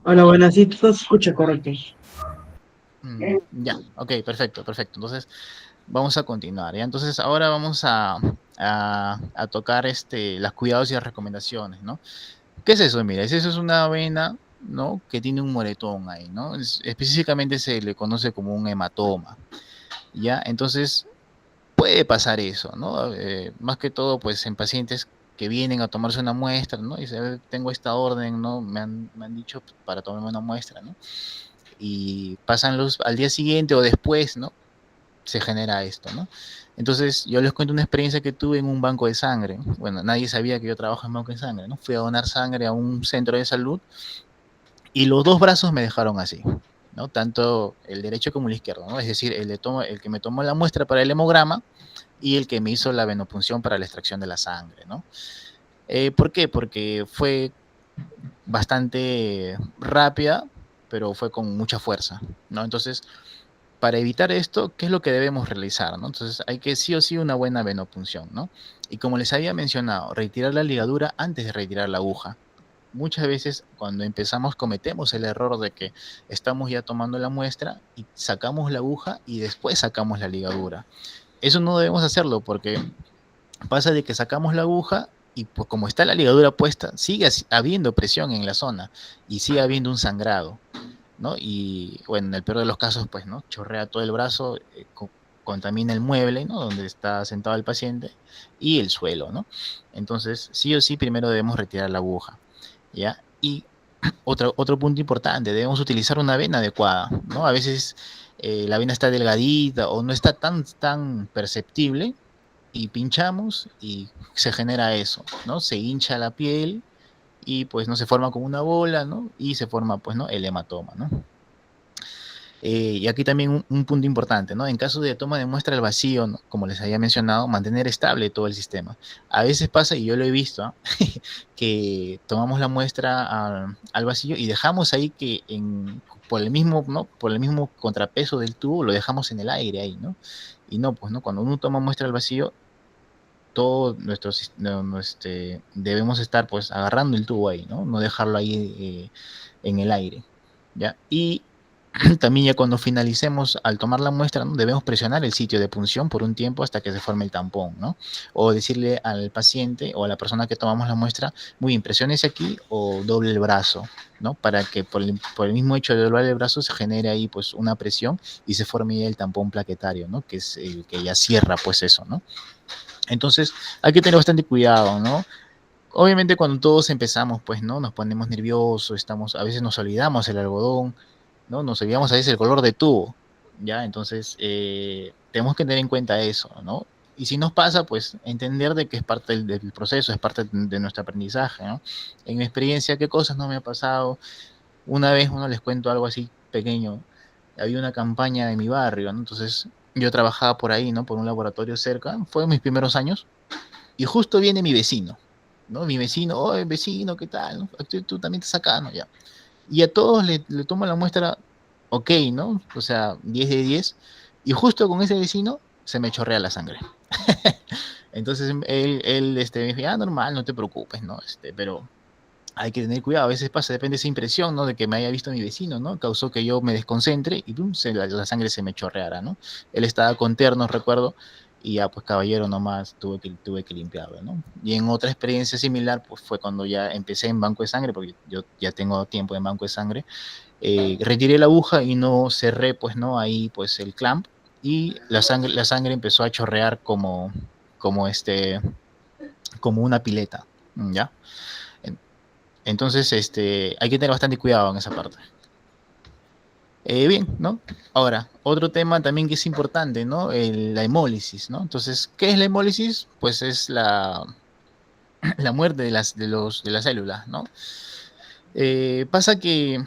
Hola, buenas, sí, todo se escucha correcto. Ya, ok, perfecto, perfecto. Entonces, vamos a continuar, ¿ya? Entonces, ahora vamos a tocar los cuidados y las recomendaciones, ¿no? ¿Qué es eso? Mira, eso es una vena, ¿no? Que tiene un moretón ahí, ¿no? Específicamente se le conoce como un hematoma, ¿ya? Entonces, puede pasar eso, ¿no? Más que todo, pues, en pacientes que vienen a tomarse una muestra, ¿no? Y dice, tengo esta orden, ¿no? Me han dicho para tomarme una muestra, ¿no? Y pasan al día siguiente o después, ¿no? Se genera esto, ¿no? Entonces, yo les cuento una experiencia que tuve en un banco de sangre. Bueno, nadie sabía que yo trabajo en banco de sangre, ¿no? Fui a donar sangre a un centro de salud y los dos brazos me dejaron así, ¿no? Tanto el derecho como el izquierdo, ¿no? Es decir, el que me tomó la muestra para el hemograma y el que me hizo la venopunción para la extracción de la sangre, ¿no? ¿Por qué? Porque fue bastante rápida, pero fue con mucha fuerza, ¿no? Entonces, para evitar esto, ¿qué es lo que debemos realizar, ¿no? Entonces, hay que sí o sí una buena venopunción, ¿no? Y como les había mencionado, retirar la ligadura antes de retirar la aguja. Muchas veces cuando empezamos cometemos el error de que estamos ya tomando la muestra y sacamos la aguja y después sacamos la ligadura. Eso no debemos hacerlo porque pasa de que sacamos la aguja y pues como está la ligadura puesta, sigue habiendo presión en la zona y sigue habiendo un sangrado, ¿no? Y bueno, en el peor de los casos, pues, ¿no? Chorrea todo el brazo, contamina el mueble, ¿no? Donde está sentado el paciente y el suelo, ¿no? Entonces, sí o sí, primero debemos retirar la aguja, ¿ya? Y Otro punto importante, debemos utilizar una vena adecuada, ¿no? A veces la vena está delgadita o no está tan perceptible y pinchamos y se genera eso, ¿no? Se hincha la piel y pues no se forma como una bola, ¿no? Y se forma pues, ¿no? El hematoma, ¿no? Y aquí también un punto importante, ¿no? En caso de toma de muestra al vacío, ¿no? Como les había mencionado, mantener estable todo el sistema. A veces pasa, y yo lo he visto, ¿eh? Que tomamos la muestra al vacío y dejamos ahí que por el mismo, ¿no? Por el mismo contrapeso del tubo, lo dejamos en el aire ahí, ¿no? Y no, pues, ¿no? Cuando uno toma muestra al vacío, todo debemos estar, pues, agarrando el tubo ahí, ¿no? No dejarlo ahí en el aire, ¿ya? Y también ya cuando finalicemos, al tomar la muestra, ¿no? Debemos presionar el sitio de punción por un tiempo hasta que se forme el tampón, ¿no? O decirle al paciente o a la persona que tomamos la muestra, muy bien, presiónese aquí o doble el brazo, ¿no? Para que por el mismo hecho de doblar el brazo se genere ahí pues una presión y se forme ya el tampón plaquetario, ¿no? Que es el que ya cierra pues eso, ¿no? Entonces hay que tener bastante cuidado, ¿no? Obviamente cuando todos empezamos, pues, ¿no? Nos ponemos nerviosos, a veces nos olvidamos el algodón, ¿no? Nos olvidamos a veces el color de tubo, ¿ya? Entonces, tenemos que tener en cuenta eso, ¿no? Y si nos pasa, pues, entender de que es parte del proceso, es parte de nuestro aprendizaje, ¿no? En mi experiencia, ¿qué cosas no me ha pasado? Una vez, les cuento algo así pequeño, había una campaña en mi barrio, ¿no? Entonces, yo trabajaba por ahí, ¿no? Por un laboratorio cerca, fue en mis primeros años, y justo viene mi vecino, ¿no? Mi vecino, oye, vecino, ¿qué tal? ¿No? Tú también estás acá, ¿no? Ya. Y a todos le tomo la muestra, ok, ¿no? O sea, 10 de 10. Y justo con ese vecino se me chorrea la sangre. Entonces él me dijo, ah, normal, no te preocupes, ¿no? Pero hay que tener cuidado, a veces pasa, depende de esa impresión, ¿no? De que me haya visto mi vecino, ¿no? Causó que yo me desconcentre y ¡pum! La sangre se me chorreara, ¿no? Él estaba con ternos, recuerdo, y ya, pues caballero nomás tuve que limpiarlo, ¿no? Y en otra experiencia similar, pues fue cuando ya empecé en banco de sangre, porque yo ya tengo tiempo en banco de sangre, retiré la aguja y no cerré, pues, ¿no? Ahí, pues, el clamp, y la sangre empezó a chorrear como, como una pileta, ¿ya? Entonces, hay que tener bastante cuidado en esa parte. Bien, ¿no? Ahora, otro tema también que es importante, ¿no? La hemólisis, ¿no? Entonces, ¿qué es la hemólisis? Pues es la muerte de las células, ¿no? Pasa que,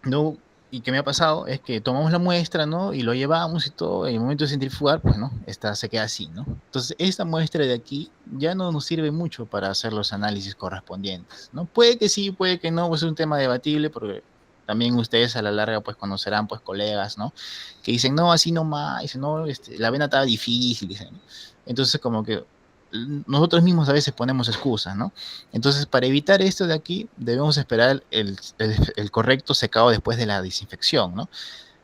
¿no? Y que me ha pasado es que tomamos la muestra, ¿no? Y lo llevamos y todo, en el momento de centrifugar, pues, ¿no? Esta se queda así, ¿no? Entonces, esta muestra de aquí ya no nos sirve mucho para hacer los análisis correspondientes, ¿no? Puede que sí, puede que no, pues es un tema debatible, porque también ustedes a la larga, pues, conocerán, pues, colegas, ¿no? Que dicen, no, así nomás, dicen, no, la vena estaba difícil, dicen, ¿no? Entonces, como que nosotros mismos a veces ponemos excusas, ¿no? Entonces, para evitar esto de aquí, debemos esperar el correcto secado después de la desinfección, ¿no?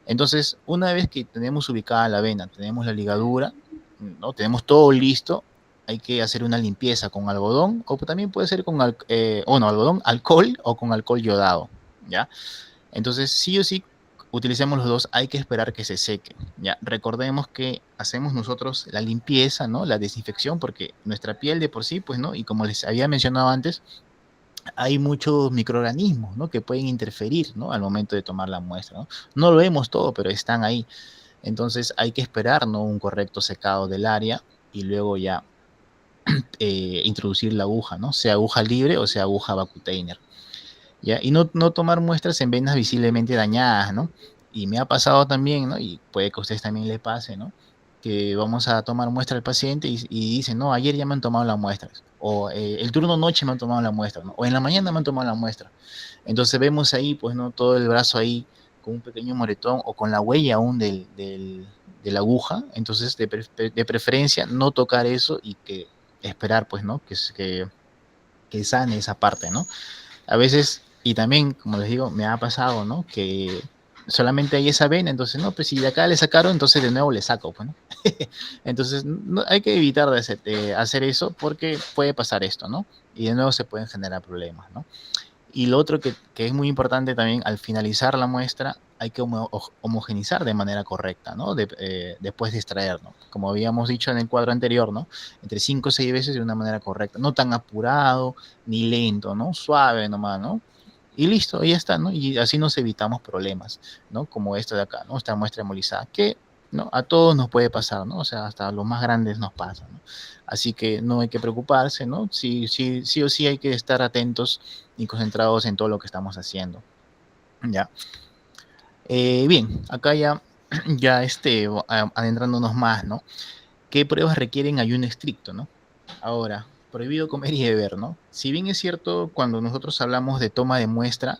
Entonces, una vez que tenemos ubicada la vena, tenemos la ligadura, ¿no? Tenemos todo listo, hay que hacer una limpieza con algodón, o también puede ser con algodón, alcohol o con alcohol yodado, ¿ya? Entonces, sí o sí, utilicemos los dos, hay que esperar que se seque, ¿ya? Recordemos que hacemos nosotros la limpieza, ¿no? La desinfección, porque nuestra piel de por sí, pues, ¿no? Y como les había mencionado antes, hay muchos microorganismos, ¿no? Que pueden interferir, ¿no? Al momento de tomar la muestra, ¿no? No lo vemos todo, pero están ahí. Entonces hay que esperar, ¿no? Un correcto secado del área y luego ya introducir la aguja, ¿no? Sea aguja libre o sea aguja vacutainer. ¿Ya? Y no tomar muestras en venas visiblemente dañadas, ¿no? Y me ha pasado también, ¿no? Y puede que a ustedes también le pase, ¿no? Que vamos a tomar muestra al paciente y dicen, no, ayer ya me han tomado las muestras, o el turno noche me han tomado la muestra, ¿no? O en la mañana me han tomado la muestra. Entonces vemos ahí, pues, ¿no? Todo el brazo ahí con un pequeño moretón o con la huella aún de la aguja. Entonces, de preferencia, no tocar eso y que esperar, pues, ¿no? Que sane esa parte, ¿no? A veces, y también, como les digo, me ha pasado, ¿no? Que solamente hay esa vena, entonces, no, pues si de acá le sacaron, entonces de nuevo le saco, pues, ¿no? Entonces, no, hay que evitar de hacer eso porque puede pasar esto, ¿no? Y de nuevo se pueden generar problemas, ¿no? Y lo otro que es muy importante también, al finalizar la muestra, hay que homogenizar de manera correcta, ¿no? Después de extraer, ¿no? Como habíamos dicho en el cuadro anterior, ¿no? Entre 5 o 6 veces de una manera correcta, no tan apurado ni lento, ¿no? Suave nomás, ¿no? y listo, ya está, ¿no? Y así nos evitamos problemas, ¿no? Como esta de acá, ¿no? Esta muestra hemolizada, que, ¿no? A todos nos puede pasar, ¿no? O sea, hasta a los más grandes nos pasa, ¿no? Así que no hay que preocuparse, ¿no? Sí, sí, sí o sí hay que estar atentos y concentrados en todo lo que estamos haciendo, ¿ya? Bien, acá ya, ya adentrándonos más, ¿no? ¿Qué pruebas requieren ayuno estricto, ¿no? Ahora, prohibido comer y beber, ¿no? Si bien es cierto, cuando nosotros hablamos de toma de muestra,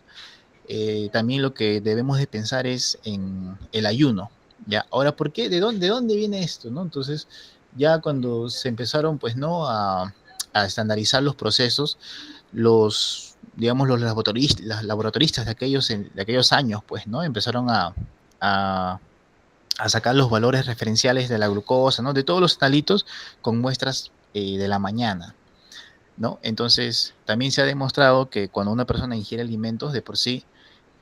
también lo que debemos de pensar es en el ayuno, ¿ya? Ahora, ¿por qué? De dónde viene esto, ¿no? Entonces, ya cuando se empezaron, pues, ¿no? A estandarizar los procesos, digamos, los laboratoristas de aquellos años, pues, ¿no? Empezaron a, a sacar los valores referenciales de la glucosa, ¿no? De todos los talitos con muestras de la mañana, ¿no? Entonces, también se ha demostrado que cuando una persona ingiere alimentos, de por sí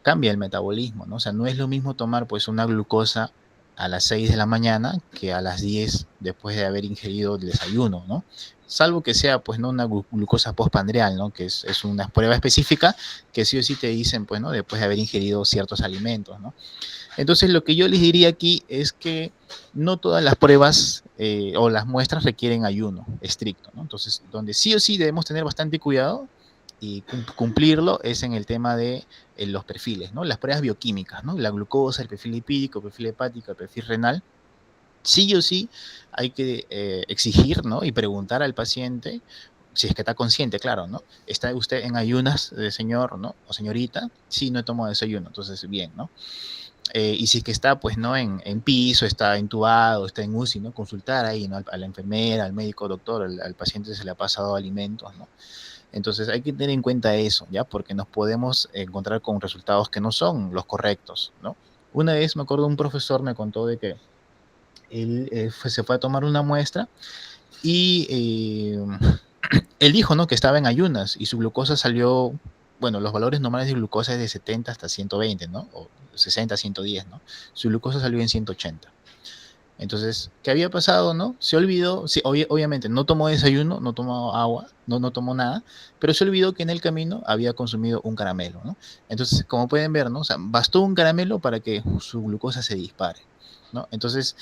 cambia el metabolismo, ¿no? O sea, no es lo mismo tomar pues una glucosa a las 6 de la mañana que a las 10 después de haber ingerido el desayuno, ¿no? Salvo que sea pues no una glucosa postprandial, ¿no? Que es una prueba específica que sí o sí te dicen pues, ¿no? Después de haber ingerido ciertos alimentos, ¿no? Entonces, lo que yo les diría aquí es que no todas las pruebas o las muestras requieren ayuno estricto, ¿no? Entonces, donde sí o sí debemos tener bastante cuidado y cumplirlo es en el tema de los perfiles, ¿no? Las pruebas bioquímicas, ¿no? La glucosa, el perfil lipídico, el perfil hepático, el perfil renal. Sí o sí hay que exigir, ¿no? Y preguntar al paciente, si es que está consciente, claro, ¿no? ¿Está usted en ayunas, señor, ¿no? O señorita? Sí, no he tomado desayuno, entonces bien, ¿no? Y si es que está, pues, ¿no? En piso, está intubado, está en UCI, ¿no? Consultar ahí, ¿no? A la enfermera, al médico, doctor, al paciente se le ha pasado alimentos, ¿no? Entonces hay que tener en cuenta eso, ¿ya? Porque nos podemos encontrar con resultados que no son los correctos, ¿no? Una vez me acuerdo un profesor me contó de que él se fue a tomar una muestra y él dijo, ¿no? Que estaba en ayunas y su glucosa salió, bueno, los valores normales de glucosa es de 70 hasta 120, ¿no? O 60 a 110, ¿no? Su glucosa salió en 180. Entonces, ¿qué había pasado, no? Se olvidó, sí, obviamente no tomó desayuno, no tomó agua, no tomó nada, pero se olvidó que en el camino había consumido un caramelo, ¿no? Entonces, como pueden ver, ¿no? O sea, bastó un caramelo para que su glucosa se dispare, ¿no? Entonces,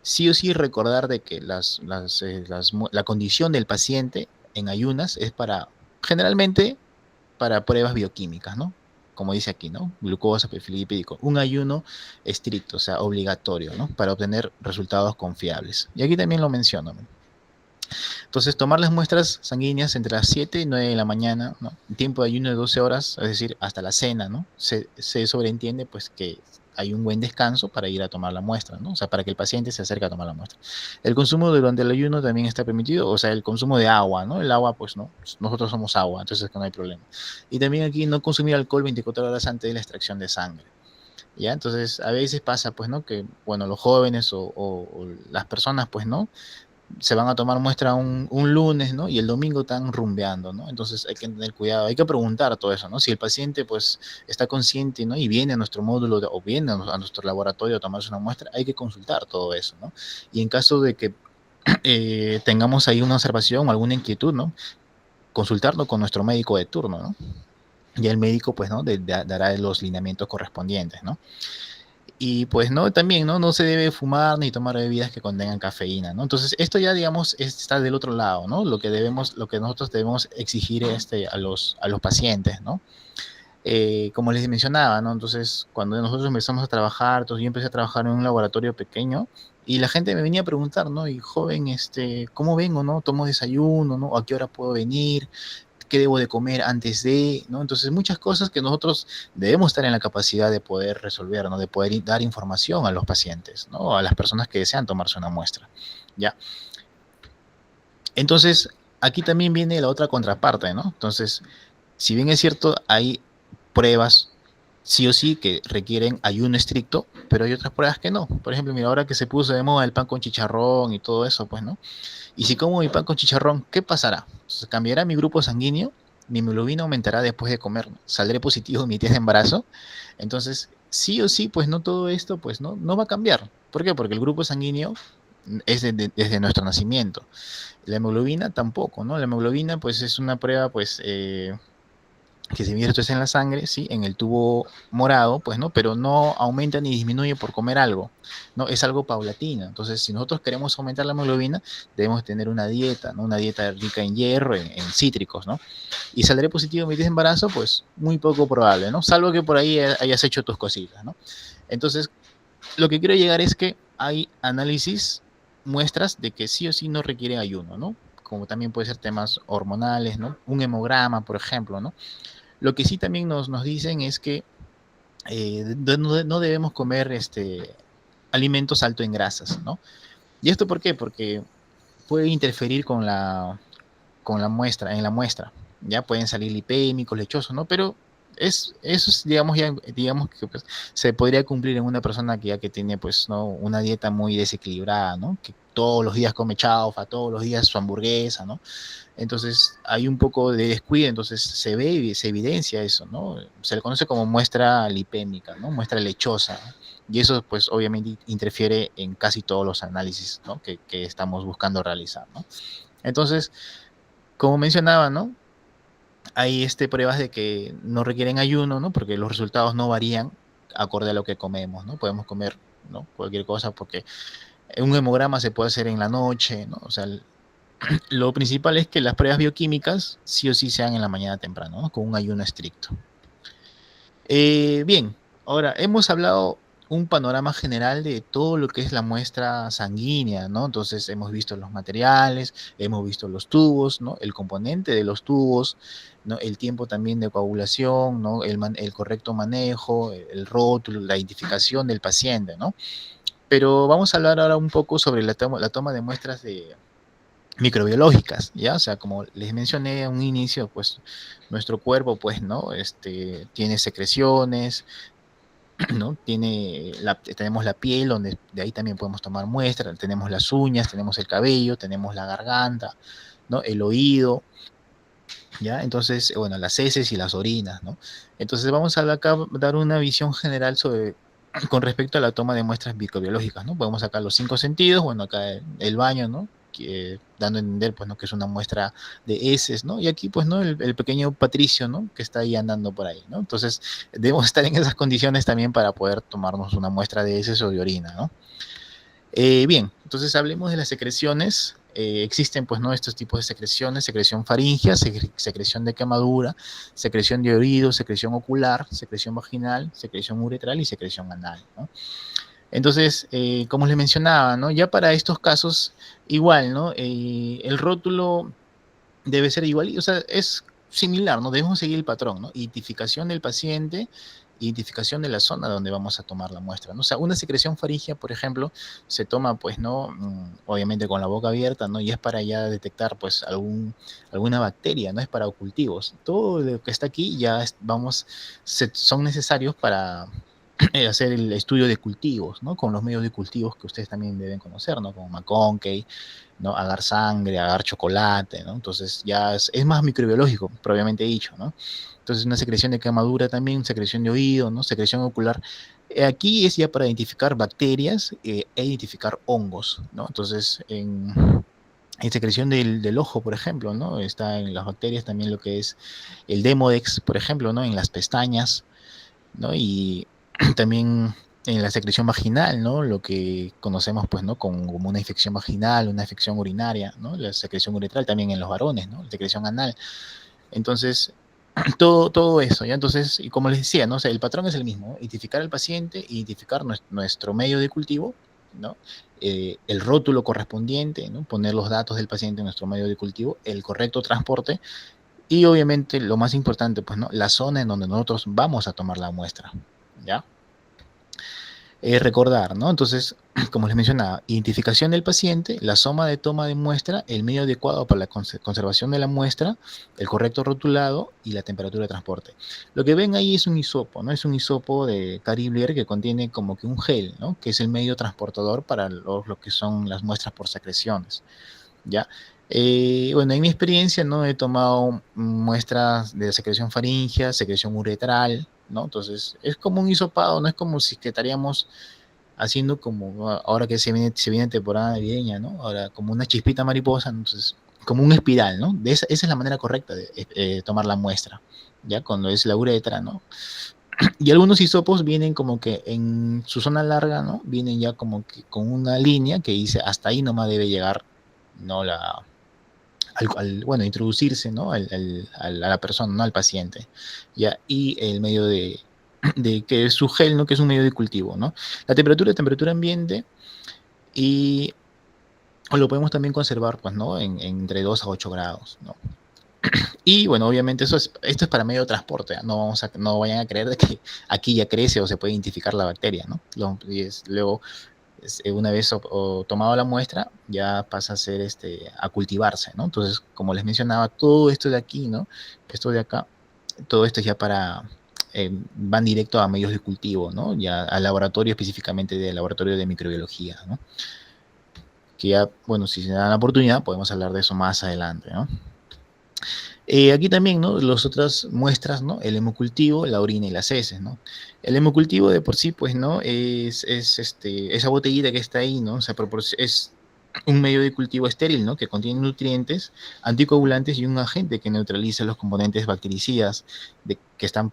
sí o sí recordar de que la condición del paciente en ayunas es generalmente, para pruebas bioquímicas, ¿no? Como dice aquí, ¿no? Glucosa, perfil lipídico. Un ayuno estricto, o sea, obligatorio, ¿no? Para obtener resultados confiables. Y aquí también lo menciono, ¿no? Entonces, tomar las muestras sanguíneas entre las 7 y 9 de la mañana, ¿no? Tiempo de ayuno de 12 horas, es decir, hasta la cena, ¿no? Se sobreentiende, pues, que hay un buen descanso para ir a tomar la muestra, ¿no? O sea, para que el paciente se acerque a tomar la muestra. El consumo durante el ayuno también está permitido, o sea, el consumo de agua, ¿no? El agua, pues, no, nosotros somos agua, entonces que no hay problema. Y también aquí no consumir alcohol 24 horas antes de la extracción de sangre. ¿Ya? Entonces, a veces pasa, pues, ¿no? Que, bueno, los jóvenes o las personas, pues, ¿no? Se van a tomar muestra un lunes, ¿no? Y el domingo están rumbeando, ¿no? Entonces hay que tener cuidado, hay que preguntar todo eso, ¿no? Si el paciente, pues, está consciente, ¿no? Y viene a nuestro módulo o viene a nuestro laboratorio a tomarse una muestra, hay que consultar todo eso, ¿no? Y en caso de que tengamos ahí una observación o alguna inquietud, ¿no? Consultarlo con nuestro médico de turno, ¿no? Y el médico, pues, ¿no? Dará los lineamientos correspondientes, ¿no? Y pues no, también, ¿no? No se debe fumar ni tomar bebidas que contengan cafeína, ¿no? Entonces, esto ya, digamos, está del otro lado, ¿no? Lo que nosotros debemos exigir a los pacientes, ¿no? Como les mencionaba, ¿no? Entonces, cuando nosotros empezamos a trabajar, entonces yo empecé a trabajar en un laboratorio pequeño y la gente me venía a preguntar, ¿no? Y joven, ¿cómo vengo, no? ¿Tomo desayuno, no? ¿A qué hora puedo venir? ¿Qué debo de comer antes de, ¿no? Entonces, muchas cosas que nosotros debemos estar en la capacidad de poder resolver, ¿no? De poder dar información a los pacientes, ¿no? A las personas que desean tomarse una muestra, ¿ya? Entonces, aquí también viene la otra contraparte, ¿no? Entonces, si bien es cierto, hay pruebas sí o sí que requieren ayuno estricto, pero hay otras pruebas que no. Por ejemplo, mira, ahora que se puso de moda el pan con chicharrón y todo eso, pues, ¿no? Y si como mi pan con chicharrón, ¿qué pasará? Entonces, ¿cambiará mi grupo sanguíneo? Mi hemoglobina aumentará después de comer. ¿Saldré positivo en mi test de embarazo? Entonces, sí o sí, pues no todo esto, pues no va a cambiar. ¿Por qué? Porque el grupo sanguíneo es desde nuestro nacimiento. La hemoglobina tampoco, ¿no? La hemoglobina, pues es una prueba, pues, que si bien esto es en la sangre, ¿sí? En el tubo morado, pues, ¿no? Pero no aumenta ni disminuye por comer algo, ¿no? Es algo paulatino. Entonces, si nosotros queremos aumentar la hemoglobina, debemos tener una dieta, ¿no? Una dieta rica en hierro, en cítricos, ¿no? Y saldré positivo en mi test de embarazo, pues, muy poco probable, ¿no? Salvo que por ahí hayas hecho tus cositas, ¿no? Entonces, lo que quiero llegar es que hay análisis, muestras de que sí o sí no requieren ayuno, ¿no? Como también puede ser temas hormonales, ¿no? Un hemograma, por ejemplo, ¿no? Lo que sí también nos dicen es que no debemos comer alimentos altos en grasas, ¿no? ¿Y esto por qué? Porque puede interferir con la muestra, en la muestra. Ya pueden salir lipémicos, lechosos, ¿no? Pero eso es, digamos, ya, digamos que pues, se podría cumplir en una persona que ya que tiene pues, ¿no? Una dieta muy desequilibrada, ¿no? Que todos los días come chaufa, todos los días su hamburguesa, ¿no? Entonces hay un poco de descuido, entonces se ve y se evidencia eso, ¿no? Se le conoce como muestra lipémica, ¿no? Muestra lechosa, ¿no? Y eso pues obviamente interfiere en casi todos los análisis, ¿no? que estamos buscando realizar, ¿no? Entonces, como mencionaba, ¿no? Hay pruebas de que no requieren ayuno, ¿no? Porque los resultados no varían acorde a lo que comemos, ¿no? Podemos comer, ¿no? Cualquier cosa porque un hemograma se puede hacer en la noche, ¿no? O sea, lo principal es que las pruebas bioquímicas sí o sí sean en la mañana temprano, ¿no? Con un ayuno estricto. Bien, ahora hemos hablado un panorama general de todo lo que es la muestra sanguínea, ¿no? Entonces hemos visto los materiales, hemos visto los tubos, ¿no? El componente de los tubos, ¿no? El tiempo también de coagulación, ¿no? El correcto manejo, el rótulo, la identificación del paciente, ¿no? Pero vamos a hablar ahora un poco sobre la toma de muestras microbiológicas, ¿ya? O sea, como les mencioné a un inicio, pues nuestro cuerpo, pues, ¿no? Tiene secreciones, ¿no? Tenemos la piel, donde de ahí también podemos tomar muestras, tenemos las uñas, tenemos el cabello, tenemos la garganta, ¿no? El oído, ¿ya? Entonces, bueno, las heces y las orinas, ¿no? Entonces vamos a acá dar una visión general sobre con respecto a la toma de muestras microbiológicas, ¿no? Podemos sacar los 5 sentidos, bueno, acá el baño, ¿no? Dando a entender, pues, ¿no? Que es una muestra de heces, ¿no? Y aquí, pues, ¿no? El pequeño Patricio, ¿no? Que está ahí andando por ahí, ¿no? Entonces, debemos estar en esas condiciones también para poder tomarnos una muestra de heces o de orina, ¿no? Bien, entonces hablemos de las secreciones. Existen, pues, ¿no? Estos tipos de secreciones: secreción faríngea, secreción de quemadura, secreción de oído, secreción ocular, secreción vaginal, secreción uretral y secreción anal, ¿no? Entonces, como les mencionaba, ¿no? Ya para estos casos, igual, ¿no? El rótulo debe ser igual, o sea, es similar, ¿no? Debemos seguir el patrón, ¿no? Identificación del paciente, identificación de la zona donde vamos a tomar la muestra, ¿no? O sea, una secreción faríngea, por ejemplo, se toma, pues, ¿no? Obviamente con la boca abierta, ¿no? Y es para ya detectar, pues, alguna bacteria, ¿no? Es para cultivos. Todo lo que está aquí ya son necesarios para hacer el estudio de cultivos, ¿no? Con los medios de cultivos que ustedes también deben conocer, ¿no? Como McConkey, ¿no? Agar sangre, agar chocolate, ¿no? Entonces ya es más microbiológico, propiamente dicho, ¿no? Entonces una secreción de quemadura también, secreción de oído, ¿no? Secreción ocular. Aquí es ya para identificar bacterias e identificar hongos, ¿no? Entonces en secreción del ojo, por ejemplo, ¿no? Está en las bacterias también lo que es el Demodex, por ejemplo, ¿no? En las pestañas, ¿no? Y también en la secreción vaginal, ¿no? Lo que conocemos, pues, ¿no? Como una infección vaginal, una infección urinaria, ¿no? La secreción uretral también en los varones, ¿no? La secreción anal. Entonces, todo eso, ¿ya? Entonces, y como les decía, ¿no? O sea, el patrón es el mismo, ¿no? Identificar al paciente, identificar nuestro medio de cultivo, ¿no? El rótulo correspondiente, ¿no? Poner los datos del paciente en nuestro medio de cultivo, el correcto transporte y obviamente lo más importante, pues, ¿no? La zona en donde nosotros vamos a tomar la muestra, ¿ya? Recordar, ¿no? Entonces, como les mencionaba, identificación del paciente, la soma de toma de muestra, el medio adecuado para la conservación de la muestra, el correcto rotulado y la temperatura de transporte. Lo que ven ahí es un hisopo, ¿no? Es un hisopo de Cariblear que contiene como que un gel, ¿no? Que es el medio transportador para lo que son las muestras por secreciones, ¿ya? Bueno, en mi experiencia, ¿no? He tomado muestras de secreción faríngea, secreción uretral, ¿no? Entonces, es como un hisopado, no es como si que estaríamos haciendo como, ahora que se viene temporada navideña, ¿no? Ahora, como una chispita mariposa, entonces, como un espiral, ¿no? Esa es la manera correcta de tomar la muestra, ya cuando es la uretra, ¿no? Y algunos hisopos vienen como que en su zona larga, ¿no? Vienen ya como que con una línea que dice hasta ahí nomás debe llegar, ¿no? Bueno, introducirse, ¿no? A la persona, ¿no? Al paciente, ¿ya? Y el medio de que es su gel, ¿no? Que es un medio de cultivo, ¿no? La temperatura ambiente y lo podemos también conservar, pues, ¿no? Entre 2 a 8 grados, ¿no? Y bueno, obviamente esto es para medio de transporte, ¿eh? No vayan a creer de que aquí ya crece o se puede identificar la bacteria, ¿no? Luego, una vez tomado la muestra, ya pasa a ser a cultivarse, ¿no? Entonces, como les mencionaba, todo esto de aquí, ¿no? Esto de acá, todo esto es ya van directo a medios de cultivo, ¿no? Ya al laboratorio, específicamente del laboratorio de microbiología, ¿no? Que ya, bueno, si se da la oportunidad, podemos hablar de eso más adelante, ¿no? Aquí también, ¿no? Las otras muestras, ¿no? El hemocultivo, la orina y las heces, ¿no? El hemocultivo de por sí, pues, ¿no? Esa botellita que está ahí, ¿no? O sea, es un medio de cultivo estéril, ¿no? Que contiene nutrientes, anticoagulantes y un agente que neutraliza los componentes bactericidas que están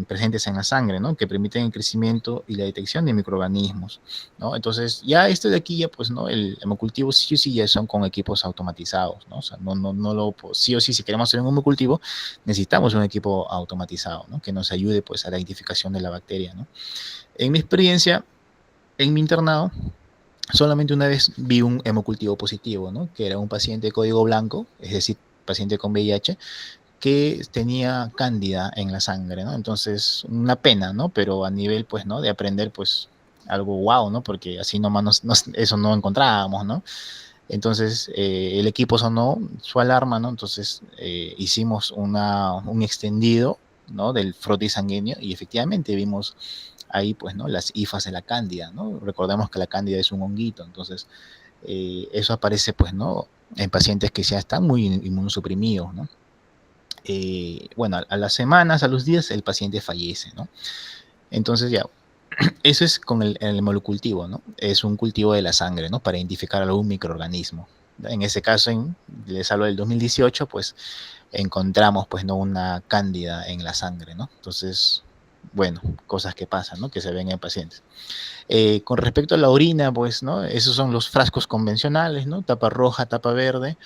presentes en la sangre, ¿no? Que permiten el crecimiento y la detección de microorganismos, ¿no? Entonces, ya esto de aquí, ya pues, ¿no? El hemocultivo sí o sí ya son con equipos automatizados, ¿no? O sea, sí o sí, si queremos hacer un hemocultivo, necesitamos un equipo automatizado, ¿no? Que nos ayude, pues, a la identificación de la bacteria, ¿no? En mi experiencia, en mi internado, solamente una vez vi un hemocultivo positivo, ¿no? Que era un paciente de código blanco, es decir, paciente con VIH, que tenía cándida en la sangre, ¿no? Entonces, una pena, ¿no? Pero a nivel, pues, ¿no? De aprender, pues, algo wow, ¿no? Porque así nomás eso no encontrábamos, ¿no? Entonces, el equipo sonó su alarma, ¿no? Entonces, hicimos un extendido, ¿no? Del frotis sanguíneo y efectivamente vimos ahí, pues, ¿no? Las hifas de la cándida, ¿no? Recordemos que la cándida es un honguito, entonces, eso aparece, pues, ¿no? En pacientes que ya están muy inmunosuprimidos, ¿no? Bueno, a las semanas, a los días, el paciente fallece, ¿no? Entonces, ya, eso es con el hemocultivo, ¿no? Es un cultivo de la sangre, ¿no? Para identificar algún microorganismo. En ese caso, les hablo del 2018, pues encontramos, pues, ¿no? Una cándida en la sangre, ¿no? Entonces, bueno, cosas que pasan, ¿no? Que se ven en pacientes. Con respecto a la orina, pues, ¿no? Esos son los frascos convencionales, ¿no? Tapa roja, tapa verde.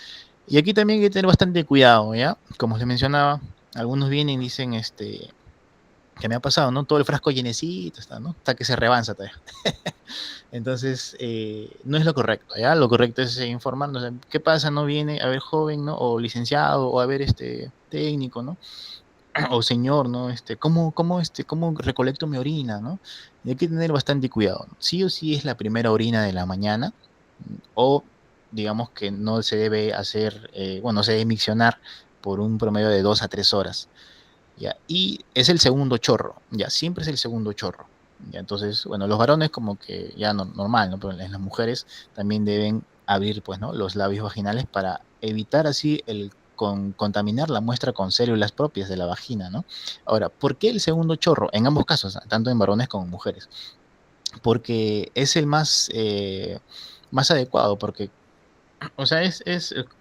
Y aquí también hay que tener bastante cuidado, ¿ya? Como les mencionaba, algunos vienen y dicen, que me ha pasado, ¿no? Todo el frasco llenecito está, ¿no? Hasta que se rebansa todavía. Entonces, no es lo correcto, ¿ya? Lo correcto es informarnos, ¿qué pasa? No viene, a ver, joven, ¿no? O licenciado, o a ver, técnico, ¿no? O señor, ¿no? ¿Cómo recolecto mi orina, ¿no? Y hay que tener bastante cuidado, ¿no? Sí o sí es la primera orina de la mañana, o digamos que no se debe hacer, bueno, se debe miccionar por un promedio de 2 a 3 horas. ¿Ya? Y es el segundo chorro, ya, siempre es el segundo chorro. ¿Ya? Entonces, bueno, los varones como que ya normal, ¿no? Pero en las mujeres también deben abrir, pues, ¿no? Los labios vaginales para evitar así contaminar la muestra con células propias de la vagina, ¿no? Ahora, ¿por qué el segundo chorro? En ambos casos, tanto en varones como en mujeres. Porque es el más adecuado, porque o sea,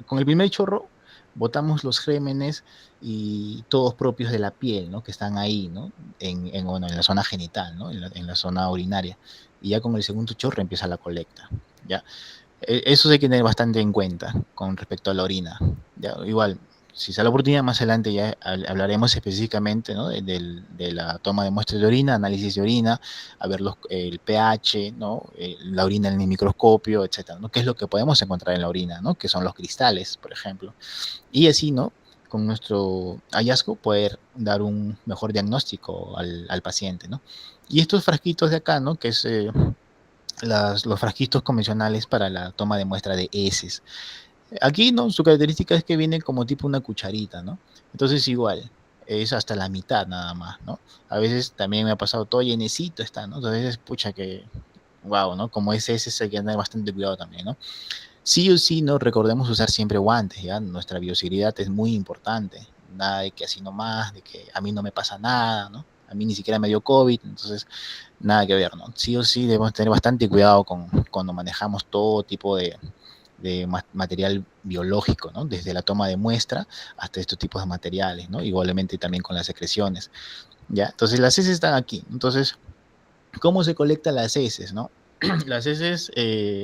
con el primer chorro botamos los gérmenes y todos propios de la piel, ¿no? Que están ahí, ¿no? Bueno, en la zona genital, ¿no? En la zona urinaria. Y ya con el segundo chorro empieza la colecta, ¿ya? Eso hay que tener bastante en cuenta con respecto a la orina. Ya, igual, si se da la oportunidad, más adelante ya hablaremos específicamente, ¿no? De la toma de muestras de orina, análisis de orina, a ver el pH, ¿no? La orina en el microscopio, etcétera, ¿no? ¿Qué es lo que podemos encontrar en la orina, ¿no? Que son los cristales, por ejemplo. Y así, ¿no? Con nuestro hallazgo poder dar un mejor diagnóstico al paciente, ¿no? Y estos frasquitos de acá, ¿no? Que es los frasquitos convencionales para la toma de muestra de heces. Aquí, ¿no? Su característica es que viene como tipo una cucharita, ¿no? Entonces igual, es hasta la mitad nada más, ¿no? A veces también me ha pasado todo llenecito está, ¿no? Entonces, pucha que, wow, ¿no? Como es ese, hay que tener bastante cuidado también, ¿no? Sí o sí, ¿no? Recordemos usar siempre guantes, ¿ya? Nuestra bioseguridad es muy importante. Nada de que así nomás, de que a mí no me pasa nada, ¿no? A mí ni siquiera me dio COVID, entonces nada que ver, ¿no? Sí o sí debemos tener bastante cuidado cuando manejamos todo tipo material biológico, ¿no? Desde la toma de muestra hasta estos tipos de materiales, ¿no? Igualmente también con las secreciones, ¿ya? Entonces las heces están aquí. Entonces, ¿cómo se colectan las heces, no? Las heces,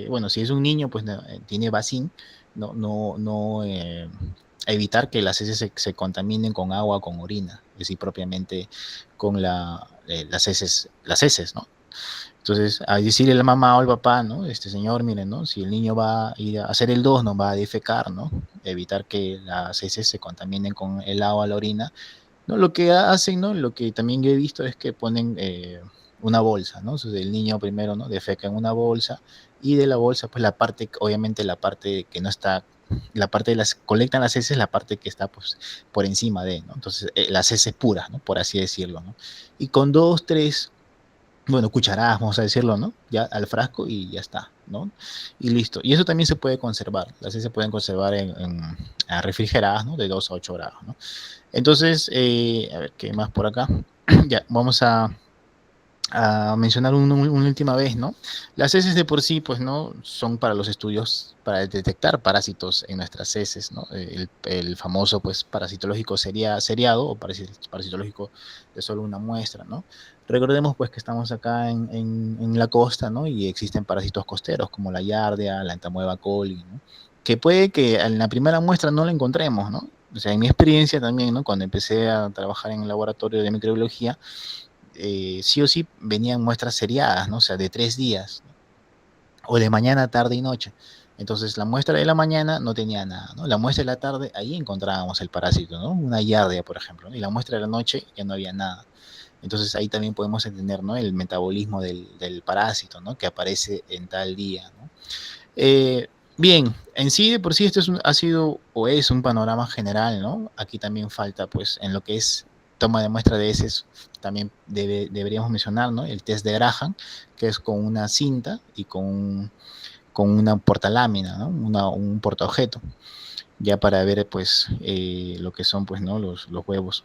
bueno, si es un niño, pues tiene vacín, no evitar que las heces se contaminen con agua, con orina, es decir, propiamente con las heces, ¿no? Entonces, a decirle a la mamá o al papá, ¿no? Este señor, miren, ¿no? Si el niño va a ir a hacer el 2, no va a defecar, ¿no? Evitar que las heces se contaminen con el agua, la orina, ¿no? Lo que hacen, ¿no? Lo que también yo he visto es que ponen una bolsa, ¿no? Entonces el niño primero, ¿no? Defeca en una bolsa y de la bolsa, pues la parte, obviamente la parte que no está, la parte de las, colectan las heces, la parte que está pues por encima de, ¿no? Entonces las heces puras, ¿no? Por así decirlo, ¿no? Y con dos, tres, bueno, cucharadas, vamos a decirlo, ¿no? Ya al frasco y ya está, ¿no? Y listo. Y eso también se puede conservar. Las heces se pueden conservar refrigeradas, ¿no? De 2 a 8 grados, ¿no? Entonces, a ver, ¿qué más por acá? Ya, vamos a mencionar una última vez, ¿no? Las heces de por sí, pues, ¿no? Son para los estudios, para detectar parásitos en nuestras heces, ¿no? El famoso, pues, parasitológico seriado o parasitológico de solo una muestra, ¿no? Recordemos, pues, que estamos acá en la costa, ¿no? Y existen parásitos costeros como la Giardia, la Entamoeba coli, ¿no? Que puede que en la primera muestra no la encontremos, ¿no? O sea, en mi experiencia también, ¿no? Cuando empecé a trabajar en el laboratorio de microbiología, sí o sí venían muestras seriadas, ¿no? O sea, de 3 días, ¿no? O de mañana, tarde y noche. Entonces, la muestra de la mañana no tenía nada, ¿no? La muestra de la tarde, ahí encontrábamos el parásito, ¿no? Una giardia, por ejemplo, ¿no? Y la muestra de la noche ya no había nada. Entonces, ahí también podemos entender, ¿no? El metabolismo del parásito, ¿no? Que aparece en tal día, ¿no? Bien, en sí, de por sí, esto ha sido o es un panorama general, ¿no? Aquí también falta, pues, en lo que es toma de muestra de heces, también deberíamos mencionar, ¿no? El test de Graham, que es con una cinta y con una portalámina, ¿no? Un portaobjeto, ya para ver, pues, lo que son, pues, ¿no? Los huevos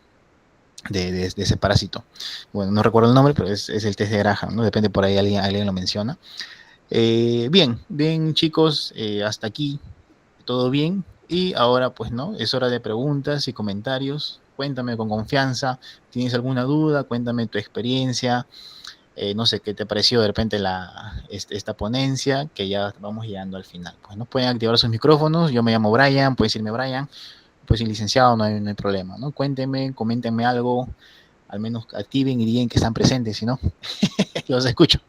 de ese parásito. Bueno, no recuerdo el nombre, pero es el test de Graham, ¿no? Depende, por ahí alguien lo menciona. Bien, chicos, hasta aquí todo bien. Y ahora, pues, ¿no? Es hora de preguntas y comentarios. Cuéntame con confianza. ¿Tienes alguna duda? Cuéntame tu experiencia. No sé qué te pareció de repente esta ponencia, que ya vamos llegando al final. Pues no pueden activar sus micrófonos. Yo me llamo Brian, puedes decirme Brian, pues sin licenciado no hay problema, ¿no? Cuéntenme, coméntenme algo, al menos activen y digan que están presentes, si no, los escucho.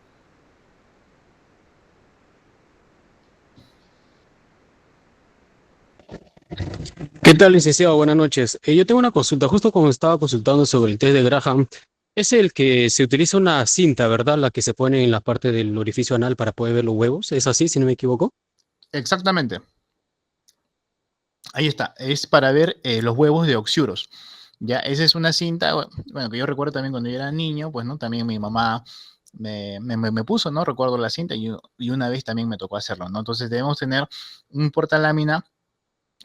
¿Qué tal, licenciado? Buenas noches. Yo tengo una consulta. Justo como estaba consultando sobre el test de Graham, es el que se utiliza una cinta, ¿verdad? La que se pone en la parte del orificio anal para poder ver los huevos. ¿Es así, si no me equivoco? Exactamente. Ahí está, es para ver los huevos de Oxyuros. Ya, esa es una cinta, bueno, que yo recuerdo también cuando yo era niño, pues, ¿no? También mi mamá me puso, ¿no? Recuerdo la cinta y una vez también me tocó hacerlo, ¿no? Entonces debemos tener un portalámina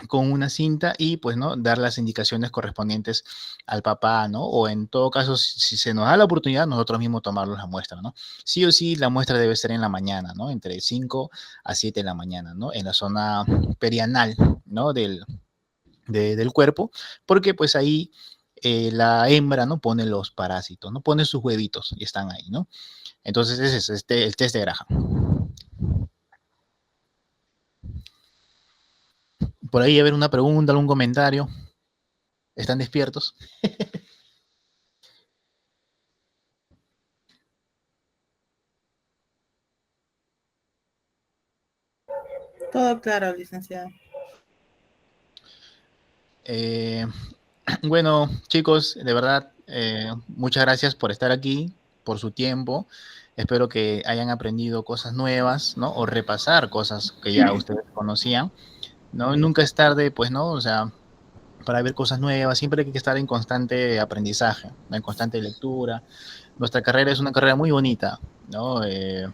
con una cinta y pues no dar las indicaciones correspondientes al papá, ¿no? O en todo caso, si se nos da la oportunidad, nosotros mismos tomarnos la muestra, ¿no? Sí o sí, la muestra debe ser en la mañana, ¿no? Entre 5 a 7 de la mañana, ¿no? En la zona perianal, ¿no? Del cuerpo, porque pues ahí la hembra, ¿no? Pone los parásitos, ¿no? Pone sus huevitos y están ahí, ¿no? Entonces ese es el test de Graham. Por ahí a ver una pregunta, algún comentario. ¿Están despiertos? Todo claro, licenciado. Eh, bueno, chicos, de verdad, muchas gracias por estar aquí, por su tiempo. Espero que hayan aprendido cosas nuevas, ¿no? O repasar cosas que ya ustedes conocían, ¿no? Nunca es tarde, pues, ¿no? O sea, para ver cosas nuevas, siempre hay que estar en constante aprendizaje, ¿no? En constante lectura. Nuestra carrera es una carrera muy bonita, ¿no? En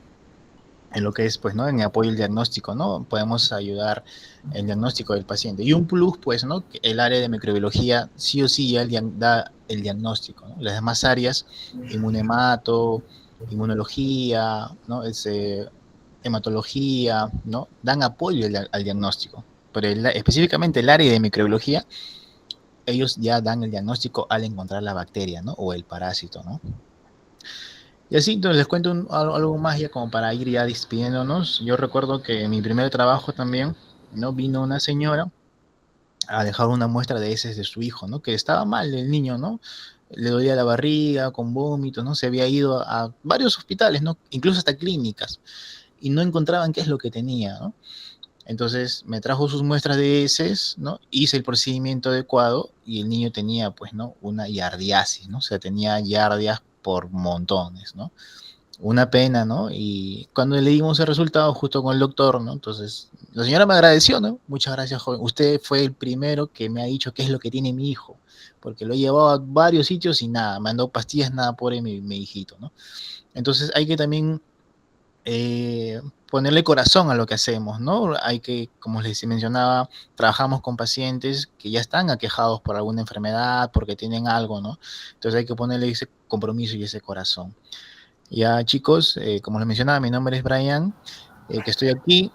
lo que es, pues, ¿no? En apoyo al diagnóstico, ¿no? Podemos ayudar en el diagnóstico del paciente. Y un plus, pues, ¿no? El área de microbiología sí o sí ya da el diagnóstico, ¿no? Las demás áreas, inmunemato, inmunología, ¿no? hematología, ¿no? Dan apoyo al diagnóstico, pero específicamente el área de microbiología, ellos ya dan el diagnóstico al encontrar la bacteria, ¿no? O el parásito, ¿no? Y así, entonces les cuento algo más ya como para ir ya despidiéndonos. Yo recuerdo que en mi primer trabajo también, ¿no? Vino una señora a dejar una muestra de heces de su hijo, ¿no? Que estaba mal el niño, ¿no? Le dolía la barriga, con vómitos, ¿no? Se había ido a varios hospitales, ¿no? Incluso hasta clínicas, y no encontraban qué es lo que tenía, ¿no? Entonces me trajo sus muestras de heces, ¿no? Hice el procedimiento adecuado y el niño tenía, pues, ¿no? Una yardiasis, ¿no? O sea, tenía yardias por montones, ¿no? Una pena, ¿no? Y cuando le dimos el resultado justo con el doctor, ¿no? Entonces, la señora me agradeció, ¿no? Muchas gracias, joven. Usted fue el primero que me ha dicho qué es lo que tiene mi hijo, porque lo he llevado a varios sitios y nada, me han dado pastillas, nada, pobre mi hijito, ¿no? Entonces hay que también ponerle corazón a lo que hacemos, ¿no? Hay que, como les mencionaba, trabajamos con pacientes que ya están aquejados por alguna enfermedad, porque tienen algo, ¿no? Entonces hay que ponerle ese compromiso y ese corazón. Ya, chicos, como les mencionaba, mi nombre es Brian, que estoy aquí.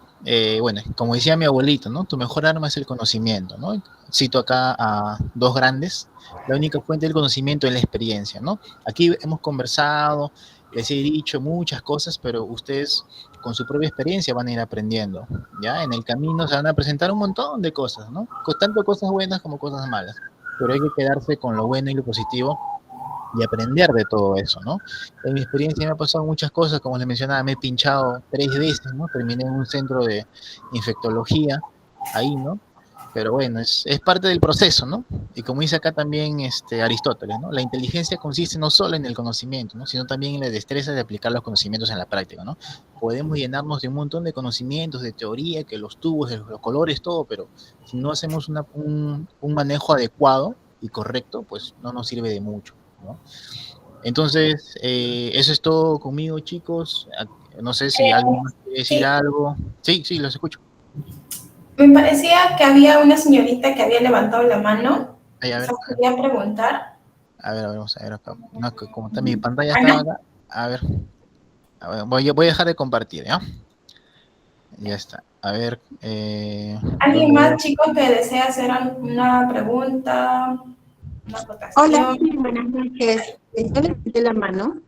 Bueno, como decía mi abuelito, ¿no? Tu mejor arma es el conocimiento, ¿no? Cito acá a dos grandes. La única fuente del conocimiento es la experiencia, ¿no? Aquí hemos conversado, les he dicho muchas cosas, pero ustedes con su propia experiencia van a ir aprendiendo, ¿ya? En el camino se van a presentar un montón de cosas, ¿no? Tanto cosas buenas como cosas malas, pero hay que quedarse con lo bueno y lo positivo y aprender de todo eso, ¿no? En mi experiencia me ha pasado muchas cosas, como les mencionaba, me he pinchado 3 veces, ¿no? Terminé en un centro de infectología, ahí, ¿no? Pero bueno, es parte del proceso, ¿no? Y como dice acá también Aristóteles, ¿no? La inteligencia consiste no solo en el conocimiento, ¿no? Sino también en la destreza de aplicar los conocimientos en la práctica, ¿no? Podemos llenarnos de un montón de conocimientos, de teoría, que los tubos, los colores, todo, pero si no hacemos un manejo adecuado y correcto, pues no nos sirve de mucho, ¿no? Entonces, eso es todo conmigo, chicos. No sé si alguien más quiere decir Sí, algo. Sí, sí, los escucho. me parecía que había una señorita que había levantado la mano. Ay, O sea, quería preguntar. vamos a ver acá. No, como está mi pantalla estaba Ana, acá. A ver, voy a dejar de compartir, ¿ya? Ya está. A ver, ¿alguien ¿dónde más, veo? chicos, que desea hacer una pregunta, una Hola, acotación? sí, buenas noches. Yo levanté la mano.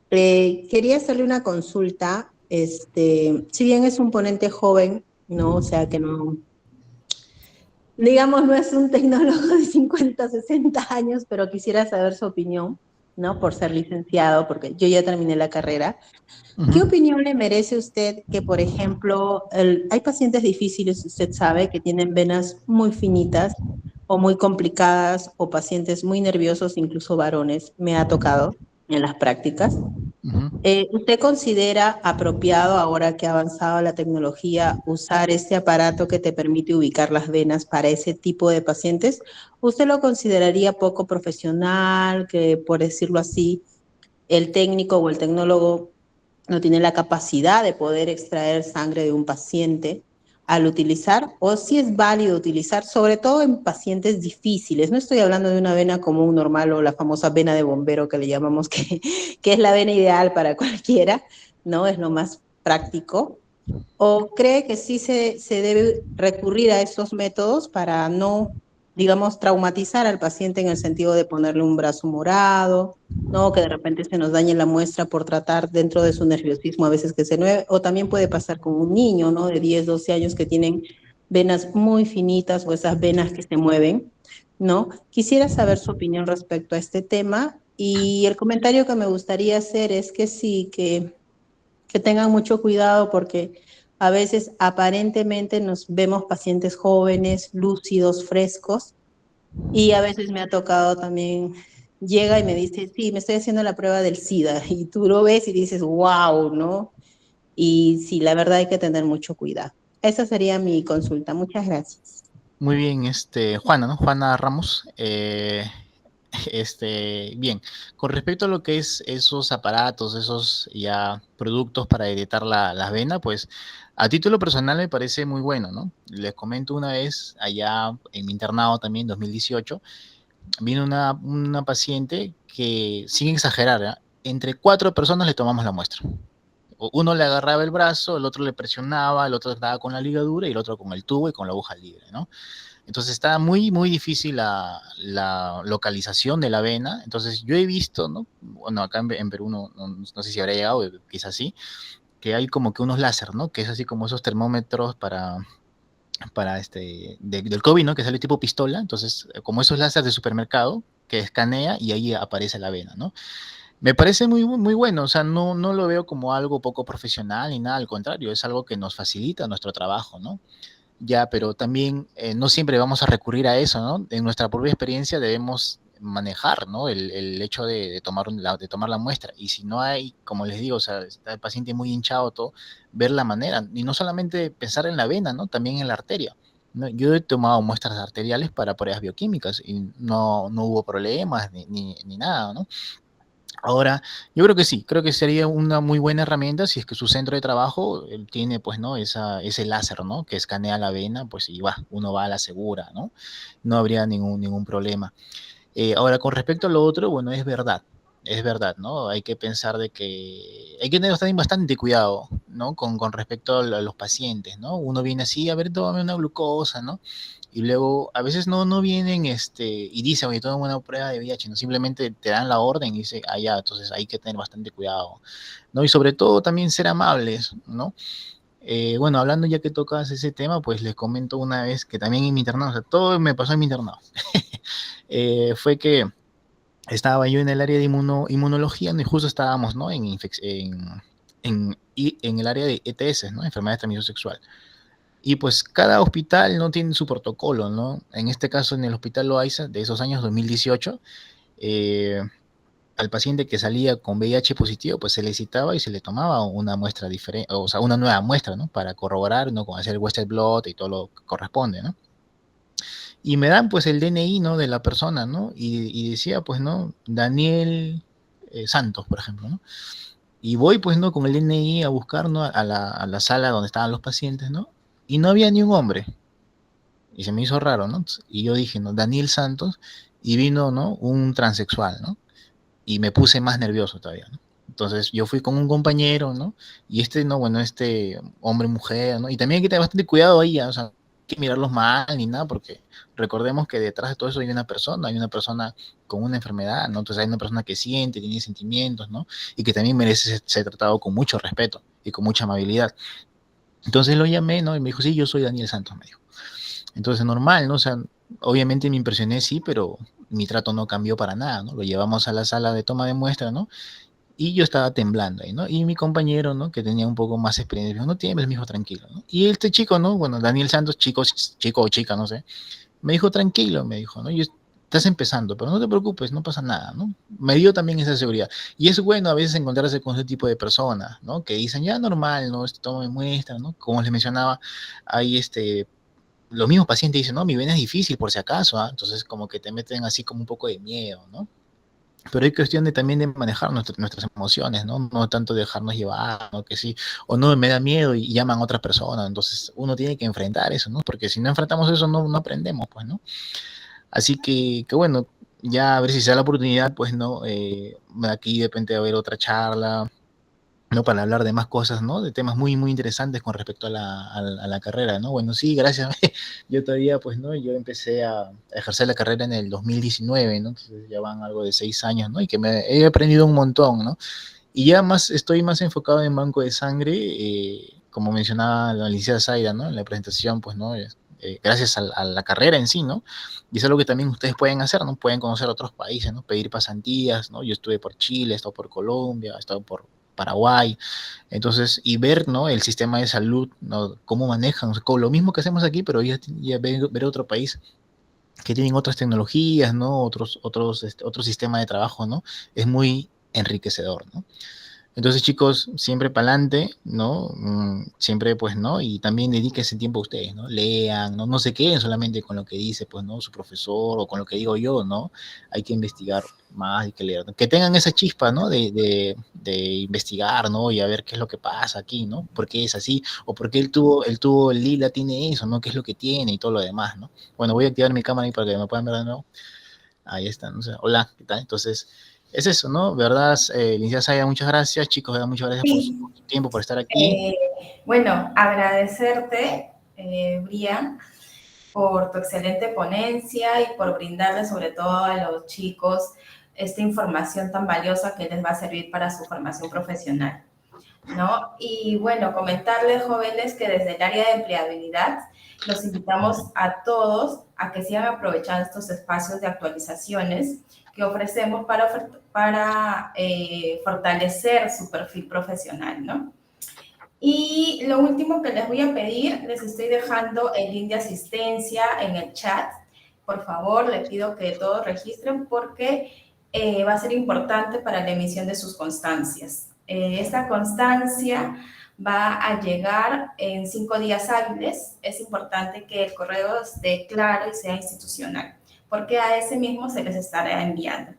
Quería hacerle una consulta. Si bien es un ponente joven, ¿no? O sea que no, digamos, no es un tecnólogo de 50, 60 años, pero quisiera saber su opinión, ¿no? Por ser licenciado, porque yo ya terminé la carrera. ¿Qué Ujú. opinión le merece usted que, por ejemplo, hay pacientes difíciles, usted sabe, que tienen venas muy finitas o muy complicadas o pacientes muy nerviosos, incluso varones, me ha tocado en las prácticas? Ujú. ¿Usted considera apropiado, ahora que ha avanzado la tecnología, usar este aparato que te permite ubicar las venas para ese tipo de pacientes? ¿Usted lo consideraría poco profesional, que, por decirlo así, el técnico o el tecnólogo no tiene la capacidad de poder extraer sangre de un paciente al utilizar, o si es válido utilizar, sobre todo en pacientes difíciles? No estoy hablando de una vena común normal o la famosa vena de bombero que le llamamos, que es la vena ideal para cualquiera, ¿no? Es lo más práctico. ¿O cree que sí se debe recurrir a esos métodos para no, digamos, traumatizar al paciente en el sentido de ponerle un brazo morado, no, que de repente se nos dañe la muestra por tratar dentro de su nerviosismo a veces que se mueve? O también puede pasar con un niño, ¿no? De 10, 12 años que tienen venas muy finitas o esas venas que se mueven, ¿no? Quisiera saber su opinión respecto a este tema, y el comentario que me gustaría hacer es que sí, que tengan mucho cuidado, porque a veces aparentemente nos vemos pacientes jóvenes, lúcidos, frescos, y a veces me ha tocado también, llega y me dice, sí, me estoy haciendo la prueba del SIDA, y tú lo ves y dices, wow, ¿no? Y sí, la verdad hay que tener mucho cuidado. Esa sería mi consulta. Muchas gracias. Muy bien, Juana, ¿no? Juana Ramos. Bien, con respecto a lo que es esos aparatos, esos ya productos para editar la vena, pues a título personal me parece muy bueno, ¿no? Les comento una vez, allá en mi internado también, 2018, vino una paciente que, sin exagerar, ¿eh? Entre 4 personas le tomamos la muestra. uno le agarraba el brazo, el otro le presionaba, el otro estaba con la ligadura y el otro con el tubo y con la aguja libre, ¿no? Entonces está muy, muy difícil la localización de la vena. Entonces yo he visto, ¿no? Bueno, acá en Perú no sé si habrá llegado, quizás sí, que hay como que unos láser, ¿no? Que es así como esos termómetros para del COVID, ¿no? Que sale tipo pistola. Entonces, como esos láser de supermercado que escanea y ahí aparece la vena, ¿no? Me parece muy, muy bueno, o sea, no lo veo como algo poco profesional ni nada, al contrario, es algo que nos facilita nuestro trabajo, ¿no? Ya, pero también no siempre vamos a recurrir a eso, ¿no? En nuestra propia experiencia debemos manejar, ¿no? El hecho de de tomar la muestra. Y si no hay, como les digo, o sea, está el paciente muy hinchado, todo, ver la manera. Y no solamente pensar en la vena, ¿no? También en la arteria. ¿No? Yo he tomado muestras arteriales para pruebas bioquímicas y no hubo problemas ni nada, ¿no? Ahora, yo creo que sí, creo que sería una muy buena herramienta si es que su centro de trabajo tiene, pues, ¿no? Ese láser, ¿no? Que escanea la vena, pues, y uno va a la segura, ¿no? No habría ningún problema. Ahora, con respecto a lo otro, bueno, es verdad, ¿no? Hay que pensar de que hay que tener también bastante cuidado, ¿no? Con respecto a los pacientes, ¿no? Uno viene así, a ver, tómame una glucosa, ¿no? Y luego, a veces no vienen, y dicen, oye, toma una prueba de VIH, ¿no? Simplemente te dan la orden y dice, ah, ya, entonces hay que tener bastante cuidado, ¿no? Y sobre todo también ser amables, ¿no? Bueno, hablando ya que tocas ese tema, pues les comento una vez que también en mi internado, o sea, todo me pasó en mi internado. Fue que estaba yo en el área de inmunología, ¿no? Y justo estábamos, ¿no? En el área de ETS, ¿no? Enfermedad de transmisión sexual. Y pues cada hospital no tiene su protocolo, ¿no? En este caso, en el hospital Loaiza, de esos años 2018, eh, al paciente que salía con VIH positivo, pues se le citaba y se le tomaba una muestra diferente, o sea, una nueva muestra, ¿no? Para corroborar, ¿no? Con hacer el Western blot y todo lo que corresponde, ¿no? Y me dan pues el DNI, ¿no? De la persona, ¿no? Y decía, pues, ¿no? Daniel Santos, por ejemplo, ¿no? Y voy, pues, ¿no? Con el DNI a buscar, ¿no? A la sala donde estaban los pacientes, ¿no? Y no había ni un hombre. Y se me hizo raro, ¿no? Y yo dije, ¿no? Daniel Santos, y vino, ¿no? Un transexual, ¿no? Y me puse más nervioso todavía, ¿no? Entonces yo fui con un compañero, ¿no? Y no, bueno, hombre, mujer, ¿no? Y también hay que tener bastante cuidado ahí, o sea, no hay que mirarlos mal ni nada, porque recordemos que detrás de todo eso hay una persona con una enfermedad, ¿no? Entonces hay una persona que siente, tiene sentimientos, ¿no? Y que también merece ser tratado con mucho respeto y con mucha amabilidad. Entonces lo llamé, ¿no? Y me dijo, sí, yo soy Daniel Santos, me dijo. Entonces, normal, ¿no? O sea, obviamente me impresioné, sí, pero mi trato no cambió para nada, ¿no? Lo llevamos a la sala de toma de muestra, ¿no? Y yo estaba temblando ahí, ¿no? Y mi compañero, ¿no? Que tenía un poco más experiencia, me dijo, no tiembles, mijo, tranquilo, ¿no? Y este chico, ¿no? Bueno, Daniel Santos, chico o chica, no sé, me dijo, tranquilo, me dijo, ¿no? Estás empezando, pero no te preocupes, no pasa nada, ¿no? Me dio también esa seguridad. Y es bueno a veces encontrarse con ese tipo de personas, ¿no? Que dicen, ya normal, ¿no? Toma de muestra, ¿no? Como les mencionaba, hay los mismos pacientes dicen, no, mi vena es difícil por si acaso, ¿ah? Entonces como que te meten así como un poco de miedo, ¿no? Pero hay cuestión también de manejar nuestras emociones, ¿no? No tanto dejarnos llevar, ¿no? Que sí, o no, me da miedo y llaman a otras personas, entonces uno tiene que enfrentar eso, ¿no? Porque si no enfrentamos eso, no aprendemos, pues, ¿no? Así que bueno, ya a ver si se da la oportunidad, pues, ¿no? Aquí de repente va a haber otra charla, ¿no? Para hablar de más cosas, ¿no? De temas muy, muy interesantes con respecto a la carrera, ¿no? Bueno, sí, gracias. Yo todavía, pues, ¿no? Yo empecé a ejercer la carrera en el 2019, ¿no? Entonces ya van algo de 6 años, ¿no? Y que he aprendido un montón, ¿no? Y ya estoy más enfocado en banco de sangre, como mencionaba la licenciada Zaida, ¿no? En la presentación, pues, ¿no? Gracias a la carrera en sí, ¿no? Y es algo que también ustedes pueden hacer, ¿no? Pueden conocer otros países, ¿no? Pedir pasantías, ¿no? Yo estuve por Chile, he estado por Colombia, he estado por Paraguay, entonces, y ver, ¿no? El sistema de salud, ¿no? Cómo manejan, o sea, con lo mismo que hacemos aquí, pero ya ver otro país que tienen otras tecnologías, ¿no? Otro sistema de trabajo, ¿no? Es muy enriquecedor, ¿no? Entonces, chicos, siempre para adelante, ¿no? Siempre, pues, ¿no? Y también dedíquense tiempo a ustedes, ¿no? Lean, ¿no? No se queden solamente con lo que dice, pues, ¿no? Su profesor o con lo que digo yo, ¿no? Hay que investigar más, hay que leer, ¿no? Que tengan esa chispa, ¿no? De investigar, ¿no? Y a ver qué es lo que pasa aquí, ¿no? ¿Por qué es así? O por qué el lila tiene eso, ¿no? ¿Qué es lo que tiene y todo lo demás, ¿no? Bueno, voy a activar mi cámara ahí para que me puedan ver de nuevo. Ahí está, ¿no? O sea, hola, ¿qué tal? Entonces, es eso, ¿no? ¿Verdad? Licenciada Zayda, muchas gracias. Chicos, muchas gracias por Sí. su tiempo, por estar aquí. Bueno, agradecerte, Brian, por tu excelente ponencia y por brindarle sobre todo a los chicos esta información tan valiosa que les va a servir para su formación profesional, ¿no? Y bueno, comentarles, jóvenes, que desde el área de empleabilidad los invitamos a todos a que sigan aprovechando estos espacios de actualizaciones que ofrecemos para fortalecer su perfil profesional, ¿no? Y lo último que les voy a pedir, les estoy dejando el link de asistencia en el chat. Por favor, les pido que todos registren porque va a ser importante para la emisión de sus constancias. Esta constancia va a llegar en 5 días hábiles. Es importante que el correo esté claro y sea institucional, porque a ese mismo se les estará enviando.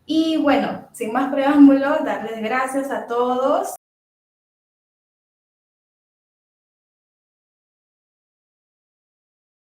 Y bueno, sin más preámbulos, darles gracias a todos.